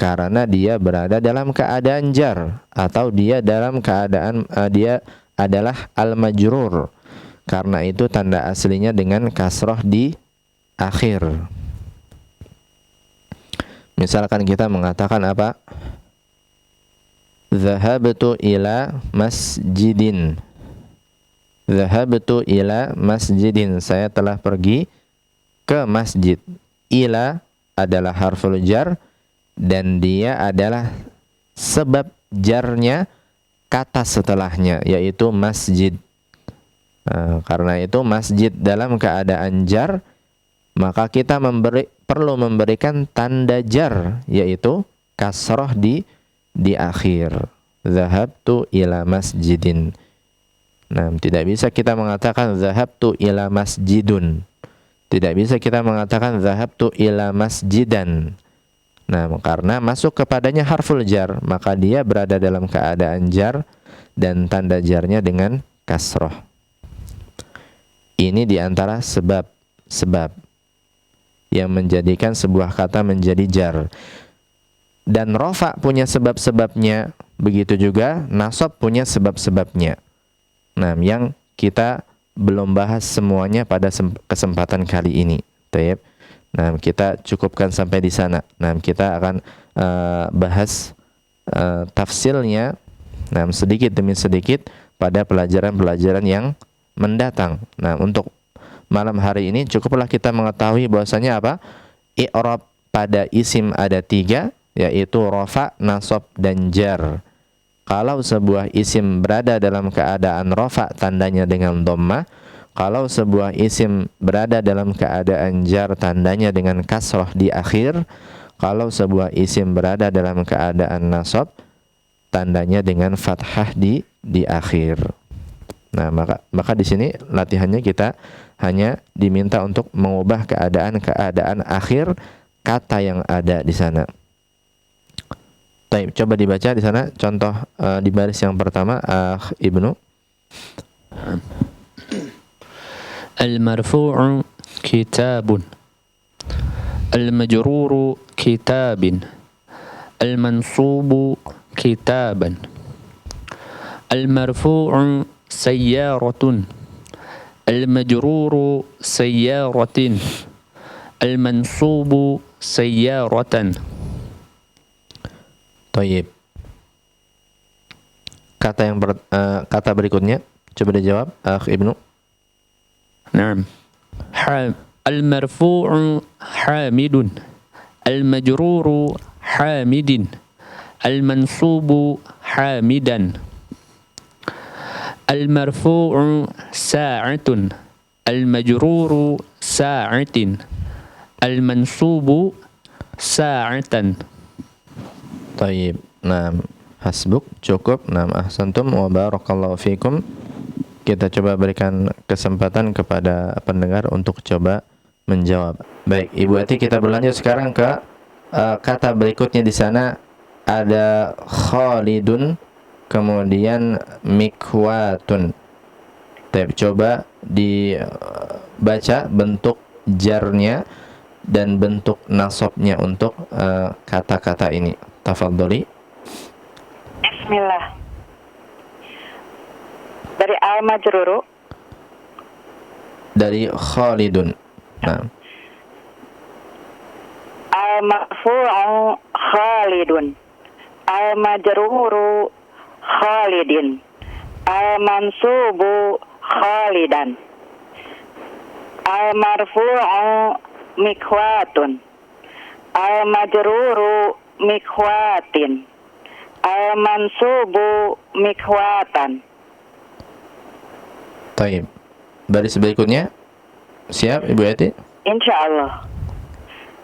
Karena dia berada dalam keadaan jar, atau dia dalam keadaan dia adalah al-majrur. Karena itu tanda aslinya dengan kasroh di akhir. Misalkan kita mengatakan apa? Zahabtu ila masjidin. Zahabtu ila masjidin. Saya telah pergi ke masjid. Ila adalah harful jar dan dia adalah sebab jarnya kata setelahnya, yaitu masjid. Karena itu masjid dalam keadaan jar, maka kita perlu memberikan tanda jar, yaitu kasroh di akhir. Zahabtu ila masjidin. Nah, tidak bisa kita mengatakan zahabtu ila masjidun. Tidak bisa kita mengatakan zahabtu ila masjidan. Nah, karena masuk kepadanya harful jar, maka dia berada dalam keadaan jar dan tanda jarnya dengan kasroh. Ini diantara sebab-sebab yang menjadikan sebuah kata menjadi jar. Dan rofa punya sebab-sebabnya, begitu juga nasab punya sebab-sebabnya. Nah, yang kita belum bahas semuanya pada kesempatan kali ini. Taib. Nah, kita cukupkan sampai di sana. Nah, kita akan bahas tafsilnya sedikit demi sedikit pada pelajaran-pelajaran yang mendatang. Nah, untuk malam hari ini cukuplah kita mengetahui bahwasanya apa? I'rab pada isim ada 3, yaitu rafa, nasab, dan jar. Kalau sebuah isim berada dalam keadaan rafa, tandanya dengan dhammah. Kalau sebuah isim berada dalam keadaan jar, tandanya dengan kasroh di akhir. Kalau sebuah isim berada dalam keadaan nasab, tandanya dengan fathah di akhir. Nah, maka di sini latihannya kita hanya diminta untuk mengubah keadaan akhir kata yang ada di sana. Baik, coba dibaca di sana contoh di baris yang pertama, Ibnu. Al-marfu'u kitabun. Al-majruru kitabin. Al-mansubu kitaban. Al-marfu'u sayyaratun. Al-majruru sayyaratin. Al-mansubu sayyaratan. Tayyib. Kata berikutnya coba dijawab, Ibnu. Naam. Al-marfu'u hamidun. Al-majruru hamidin. Al-mansubu hamidan. Al-marfu'u sa'atun. Al-majruru sa'atin. Al-mansubu sa'atan. Tayyib. Nah, hasbuk, cukup. Nah, ahsantum wa barakallahu fikum. Kita coba berikan kesempatan kepada pendengar untuk coba menjawab. Baik, Ibu Ati, kita berlanjut sekarang ke kata berikutnya. Di sana ada Khalidun, kemudian mikwatun. Coba dibaca bentuk jarnya dan bentuk nasabnya untuk kata-kata ini. Tafadholi. Bismillah. Dari al-majruru. Dari Khalidun. Nah, Al-marfu'u Khalidun. Al-majruru Khalidin. Al-mansubu Khalidan. Al-marfu'u mikwatun. Al-majruru mikwatin. Al-mansubu mikwatan. taib. Baris berikutnya. Siap Ibu Eti? Insyaallah.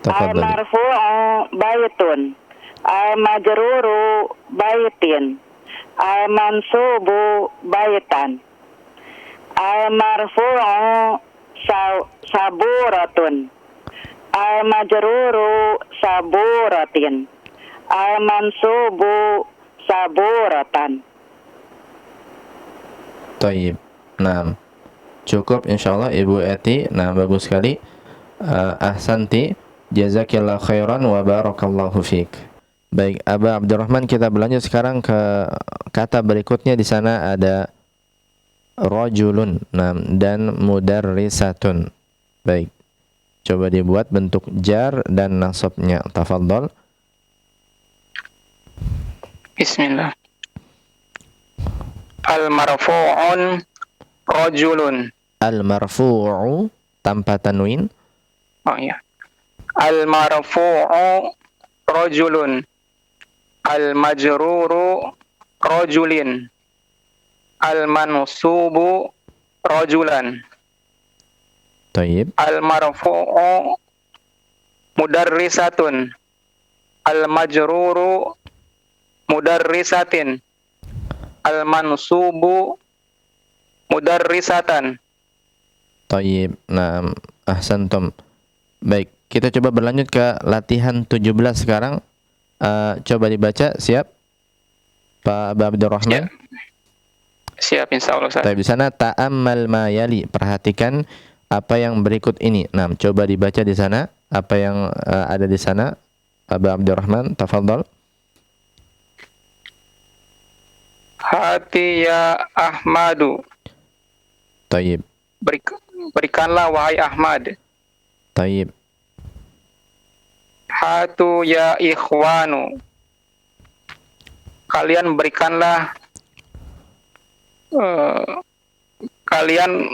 Tafadhali. Al-marfu'u baitun. Al-majruru baitin. Al-mansubu baitan. Al-marfu'u saburatun. Al-majruru saburatin. Al-mansubu saburatan. Taib. Nah, cukup insyaallah Ibu Eti. Nah, bagus sekali. Ahsanti. Jazakillah khairan wa barakallahu fiik. Baik, Aba Abdurrahman, kita berlanjut sekarang ke kata berikutnya. Di sana ada rajulun, nah, dan mudarrisatun. Baik. Coba dibuat bentuk jar dan nasabnya. Tafadhol. Bismillah. Al-marfu'un rajulun. Al-marfu'u tanpa tanwin. Oh iya. Al-marfu'u rajulun. Al-majruru rajulin. Al-mansubu rajulan. Taib. Al-marfu'u mudarrisatun. Al-majruru mudarrisatin. Al-mansubu mudarrisatan. Taib. Nah, ahsantum. Baik, kita coba berlanjut ke latihan 17 sekarang. Coba dibaca, siap? Pak Abdurrahman. Siap insyaallah Ustaz. Di sana ta'ammal ma yali, perhatikan apa yang berikut ini. Nah, coba dibaca di sana apa yang ada di sana. Abu Abdurrahman, tafadhal. Hati ya Ahmadu. Taib. Berikanlah wahai Ahmad. Taib. Hatu ya ikhwanu. Kalian berikanlah kalian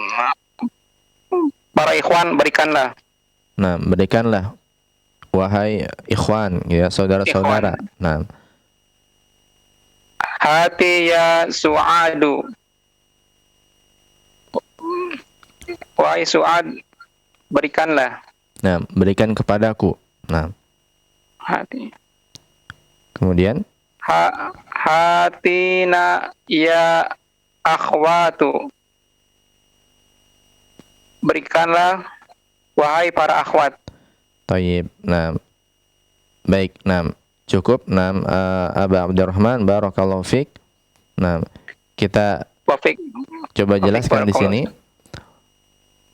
para ikhwan berikanlah. Nah, berikanlah wahai ikhwan, ya, saudara-saudara. Nah. Hati ya Su'adu. Wahai Su'ad, berikanlah. Nah, berikan kepadaku. Nah. Hati. Kemudian hatina ya akhwatu. Berikanlah wahai para akhwat. Taib. Nah. Baik, nah. Cukup. Nah, Abu Abdurrahman, barakallahu fiik. Nah, kita coba jelaskan di sini.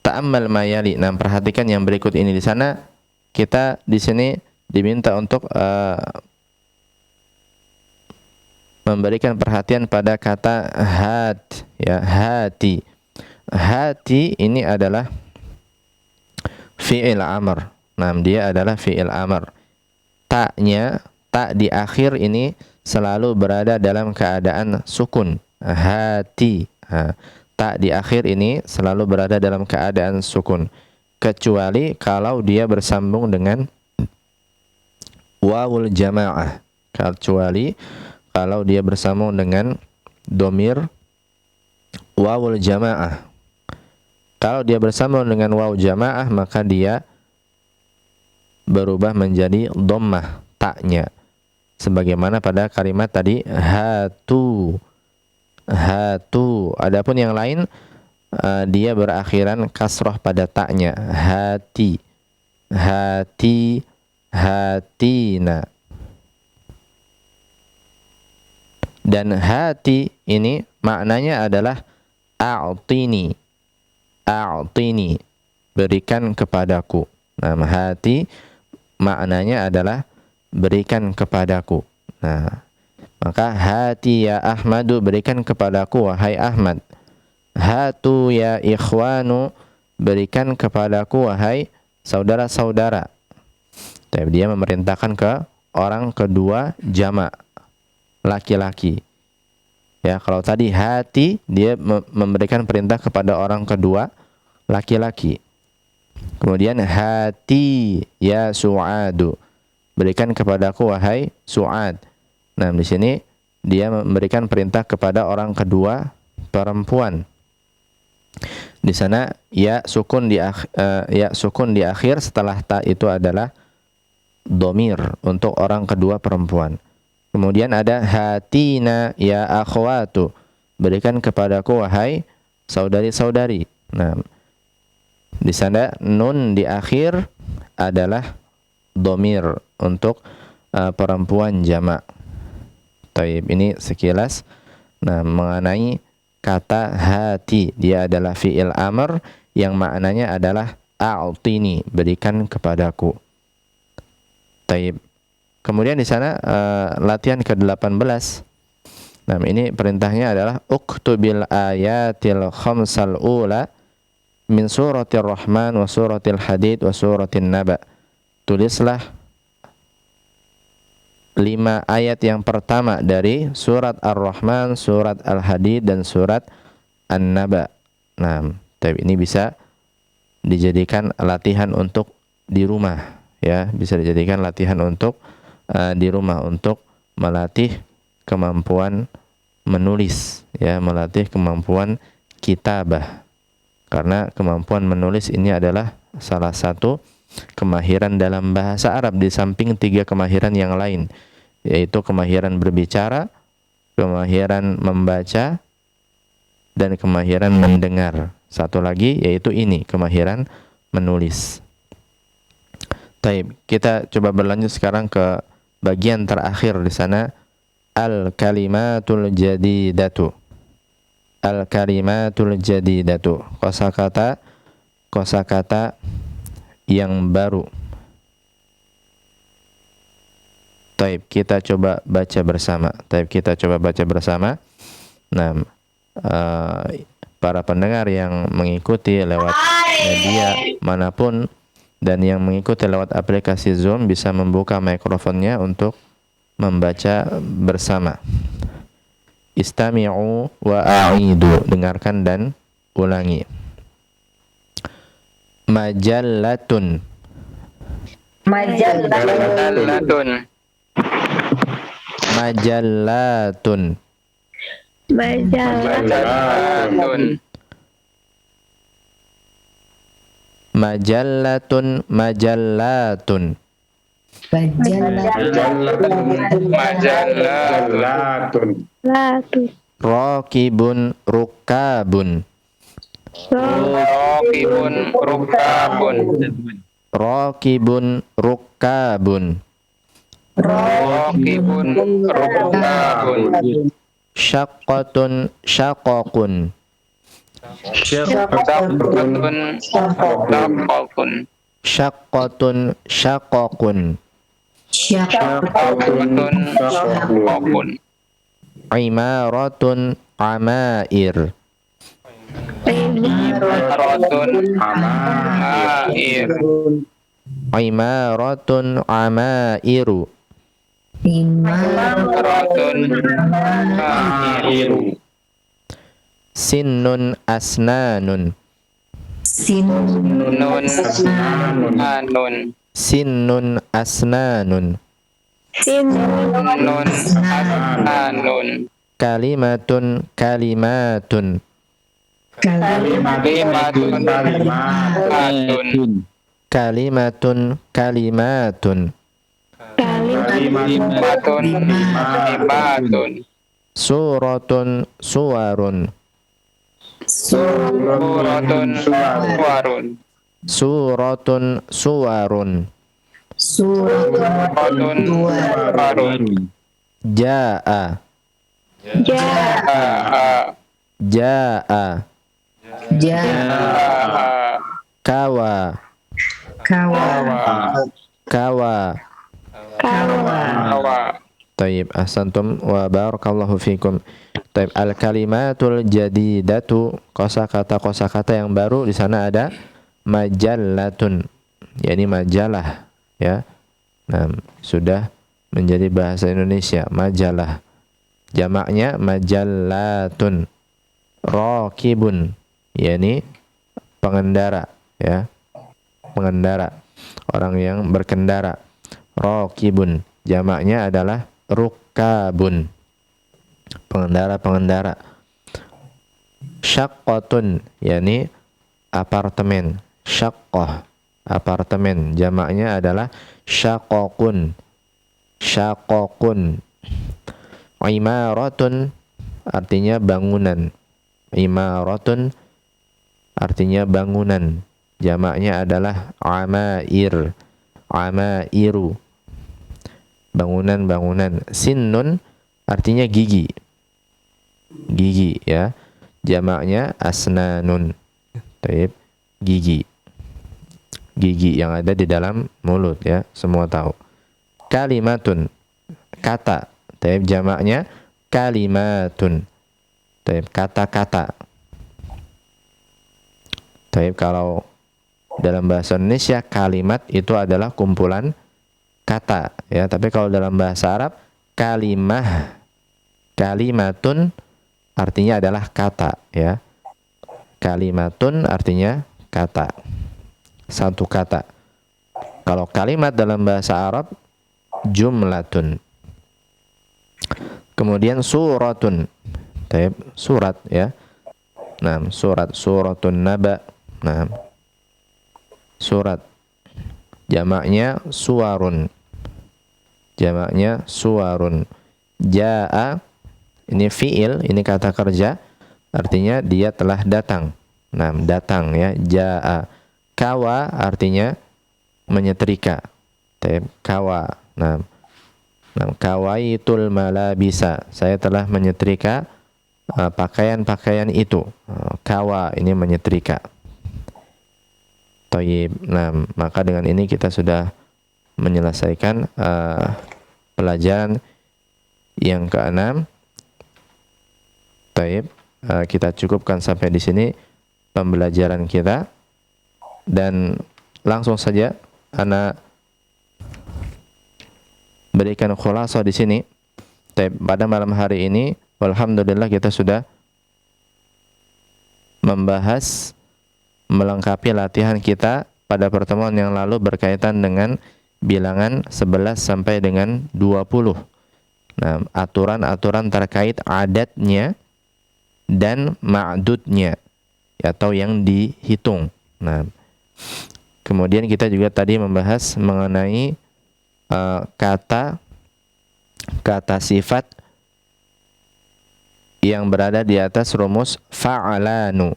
Ta'ammal ma yali. Nah, perhatikan yang berikut ini. Di sana kita di sini diminta untuk memberikan perhatian pada kata hat, ya, hati. Hati ini adalah fi'il amr. Nah, dia adalah fi'il amr. Taknya, tak di akhir ini selalu berada dalam keadaan sukun. Hati. Tak di akhir ini selalu berada dalam keadaan sukun. Kecuali kalau dia bersambung dengan wawul jamaah. Kecuali kalau dia bersambung dengan domir wawul jamaah. Kalau dia bersambung dengan waw jamaah, maka dia berubah menjadi dhammah taknya. Sebagaimana pada kalimat tadi hatu. Hatu. Adapun yang lain dia berakhiran kasroh pada taknya. Hati. Hati. Hatina. Dan hati ini maknanya adalah a'tini. A'tini. Berikan kepadaku. Nah, hati maknanya adalah berikan kepadaku. Nah, maka hati ya Ahmadu, berikan kepadaku wahai Ahmad. Hatu ya ikhwanu, berikan kepadaku wahai saudara-saudara. Tapi dia memerintahkan ke orang kedua jamak laki-laki. Ya, kalau tadi hati dia memberikan perintah kepada orang kedua laki-laki. Kemudian hati ya Su'adu, berikan kepadaku wahai Su'ad. Nah, di sini dia memberikan perintah kepada orang kedua perempuan. Di sana ya sukun di akhir setelah ta itu adalah domir untuk orang kedua perempuan. Kemudian ada hatina ya akhwatu, berikan kepadaku wahai saudari-saudari. Nah, di sana nun di akhir adalah domir untuk perempuan jamak. Taib, ini sekilas mengenai kata hati. Dia adalah fi'il amr yang maknanya adalah a'tini, berikan kepadaku. Taib. Kemudian di sana latihan ke-18. Nah, ini perintahnya adalah uktubil ayatil khamsal ula min suratir Rahman wa suratil Hadid wa suratin Naba. Tulislah 5 ayat yang pertama dari surat Ar-Rahman, surat Al-Hadid dan surat An-Naba. Nah, tapi ini bisa dijadikan latihan untuk di rumah, ya, bisa dijadikan latihan untuk di rumah untuk melatih kemampuan menulis, ya, melatih kemampuan kitabah. Karena kemampuan menulis ini adalah salah satu kemahiran dalam bahasa Arab di samping 3 kemahiran yang lain, yaitu kemahiran berbicara, kemahiran membaca, dan kemahiran mendengar. Satu lagi yaitu ini, kemahiran menulis. Taib, kita coba berlanjut sekarang ke bagian terakhir di sana, al-kalimatul jadidatu. Al-kalimatul jadidatu, kosakata yang baru. Taib, kita coba baca bersama. Nah, para pendengar yang mengikuti lewat media manapun dan yang mengikuti lewat aplikasi Zoom bisa membuka mikrofonnya untuk membaca bersama. Istami'u wa a'idu, dengarkan dan ulangi. Majallatun. Majallatun. Majallatun. Majallatun. Majallatun. Raqibun rukabun. Raqibun rukabun. Syaqqatun syaqqaqun. Syaqqatun syaqqaqun. Imaratun amair. Imaratun amairu. Sinnun asnanun. Sinnun asnanun. Kalimatun kalimatun. Kalimatun kalimatun. Suratun suwarun. Suratun suwarun. Jaa. Jaa. Kawa. Kawa. Taib, ahsantum wa barakallahu fikum. Taib, al-kalimatul jadidatu, kosakata yang baru di sana ada majallatun, yakni majalah ya. Nah, sudah menjadi bahasa Indonesia majalah. Jamaknya majallatun. Raqibun, yakni pengendara ya. Pengendara, orang yang berkendara. Raqibun, jamaknya adalah rukabun, pengendara-pengendara. Syaqqatun, yakni apartemen. Syaqqah, apartemen, jamaknya adalah syaqqaqun. Syaqqaqun. Imaratun, artinya bangunan. Imaratun artinya bangunan, jamaknya adalah amair. Amairu, bangunan-bangunan. Sinnun artinya gigi. Gigi ya. Jamaknya asnanun. Taib, gigi. Gigi yang ada di dalam mulut ya, semua tahu. Kalimatun, kata. Taib, jamaknya kalimatun. Taib, kata-kata. Taib, kalau dalam bahasa Indonesia kalimat itu adalah kumpulan kata ya, tapi kalau dalam bahasa Arab kalimah, kalimatun artinya adalah kata ya. Kalimatun artinya kata, satu kata. Kalau kalimat dalam bahasa Arab jumlatun. Kemudian suratun, taib, surat ya. Nah, suratun naba. Nah, surat, jamaknya suwarun. Jamaknya suwarun. Ja'a, ini fi'il, ini kata kerja, artinya dia telah datang. Nah, datang ya, ja'a. Kawa artinya menyetrika. Kawa. Nah, kawaitul malabisa, saya telah menyetrika pakaian-pakaian itu. Kawa ini menyetrika. Taib. Nah, maka dengan ini kita sudah menyelesaikan pelajaran yang ke-6. Taib. Kita cukupkan sampai di sini pembelajaran kita, dan langsung saja ana berikan khulasah di sini. Taib. Pada malam hari ini, alhamdulillah kita sudah membahas, melengkapi latihan kita pada pertemuan yang lalu berkaitan dengan bilangan 11 sampai dengan 20. Nah, aturan-aturan terkait adatnya dan ma'dudnya, atau yang dihitung. Nah, kemudian kita juga tadi membahas mengenai kata sifat yang berada di atas rumus fa'alanu.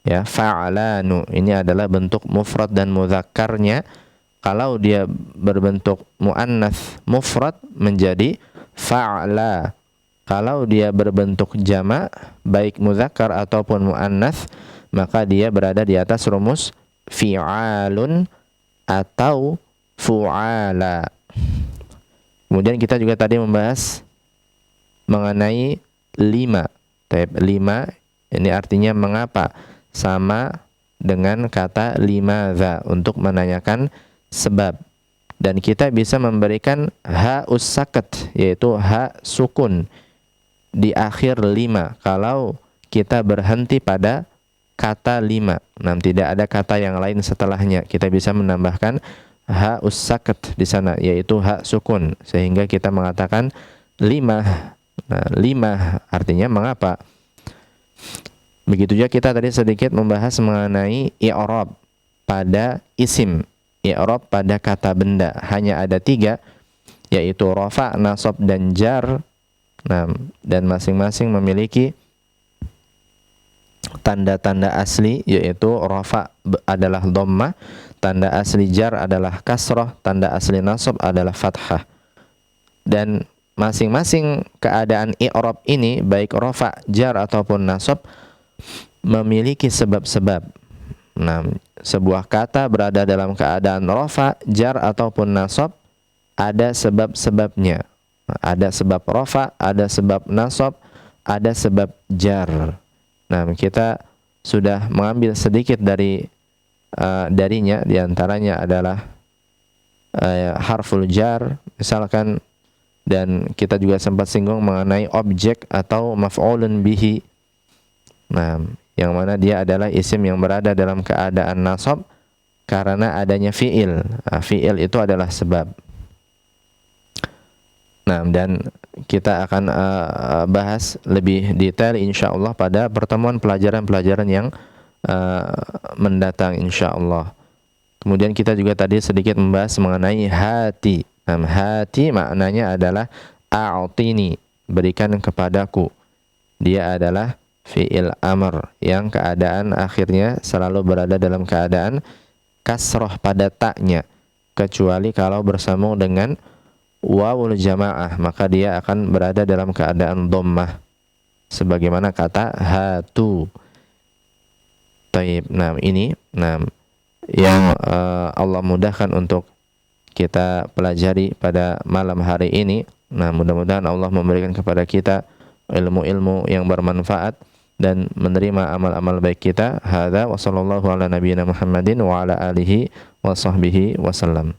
Ya, fa'alanu ini adalah bentuk mufrad dan mudzakarnya. Kalau dia berbentuk muannats mufrad menjadi fa'ala. Kalau dia berbentuk jamak baik mudzakar ataupun muannats, maka dia berada di atas rumus fi'alun atau fu'ala. Kemudian kita juga tadi membahas mengenai 5. 5 ini artinya mengapa, sama dengan kata limadza untuk menanyakan sebab. Dan kita bisa memberikan ha'us sakat, yaitu ha sukun di akhir 5 kalau kita berhenti pada kata 5. Nah, tidak ada kata yang lain setelahnya, kita bisa menambahkan ha'us sakat di sana, yaitu ha sukun, sehingga kita mengatakan 5. Nah, 5 artinya mengapa. Begitu juga kita tadi sedikit membahas mengenai i'rab pada isim, i'rab pada kata benda. Hanya ada 3, yaitu rafa, nasab, dan jar. Nah, dan masing-masing memiliki tanda-tanda asli, yaitu rafa adalah dhammah, tanda asli jar adalah kasrah, tanda asli nasab adalah fathah. Dan masing-masing keadaan i'rab ini, baik rafa, jar ataupun nasab, memiliki sebab-sebab. Nah, sebuah kata berada dalam keadaan rafa, jar ataupun nasab ada sebab-sebabnya. Ada sebab rafa, ada sebab nasab, ada sebab jar. Nah, kita sudah mengambil sedikit darinya, diantaranya adalah harful jar misalkan, dan kita juga sempat singgung mengenai objek atau maf'ulun bihi. Nah, yang mana dia adalah isim yang berada dalam keadaan nasab karena adanya fi'il. Fi'il itu adalah sebab. Nah, dan kita akan bahas lebih detail insyaallah pada pertemuan pelajaran-pelajaran yang mendatang insyaallah. Kemudian kita juga tadi sedikit membahas mengenai hati. Nah, hati maknanya adalah a'tini, berikan kepadaku. Dia adalah fi'il amr yang keadaan akhirnya selalu berada dalam keadaan kasroh pada taknya, kecuali kalau bersambung dengan wawul jamaah, maka dia akan berada dalam keadaan dhammah sebagaimana kata hatu. Taib. Nah, ini yang Allah mudahkan untuk kita pelajari pada malam hari ini. Nah, mudah-mudahan Allah memberikan kepada kita ilmu-ilmu yang bermanfaat dan menerima amal-amal baik kita. Hadza wa sallallahu ala nabiyyina Muhammadin wa ala alihi wa sahbihi wasallam.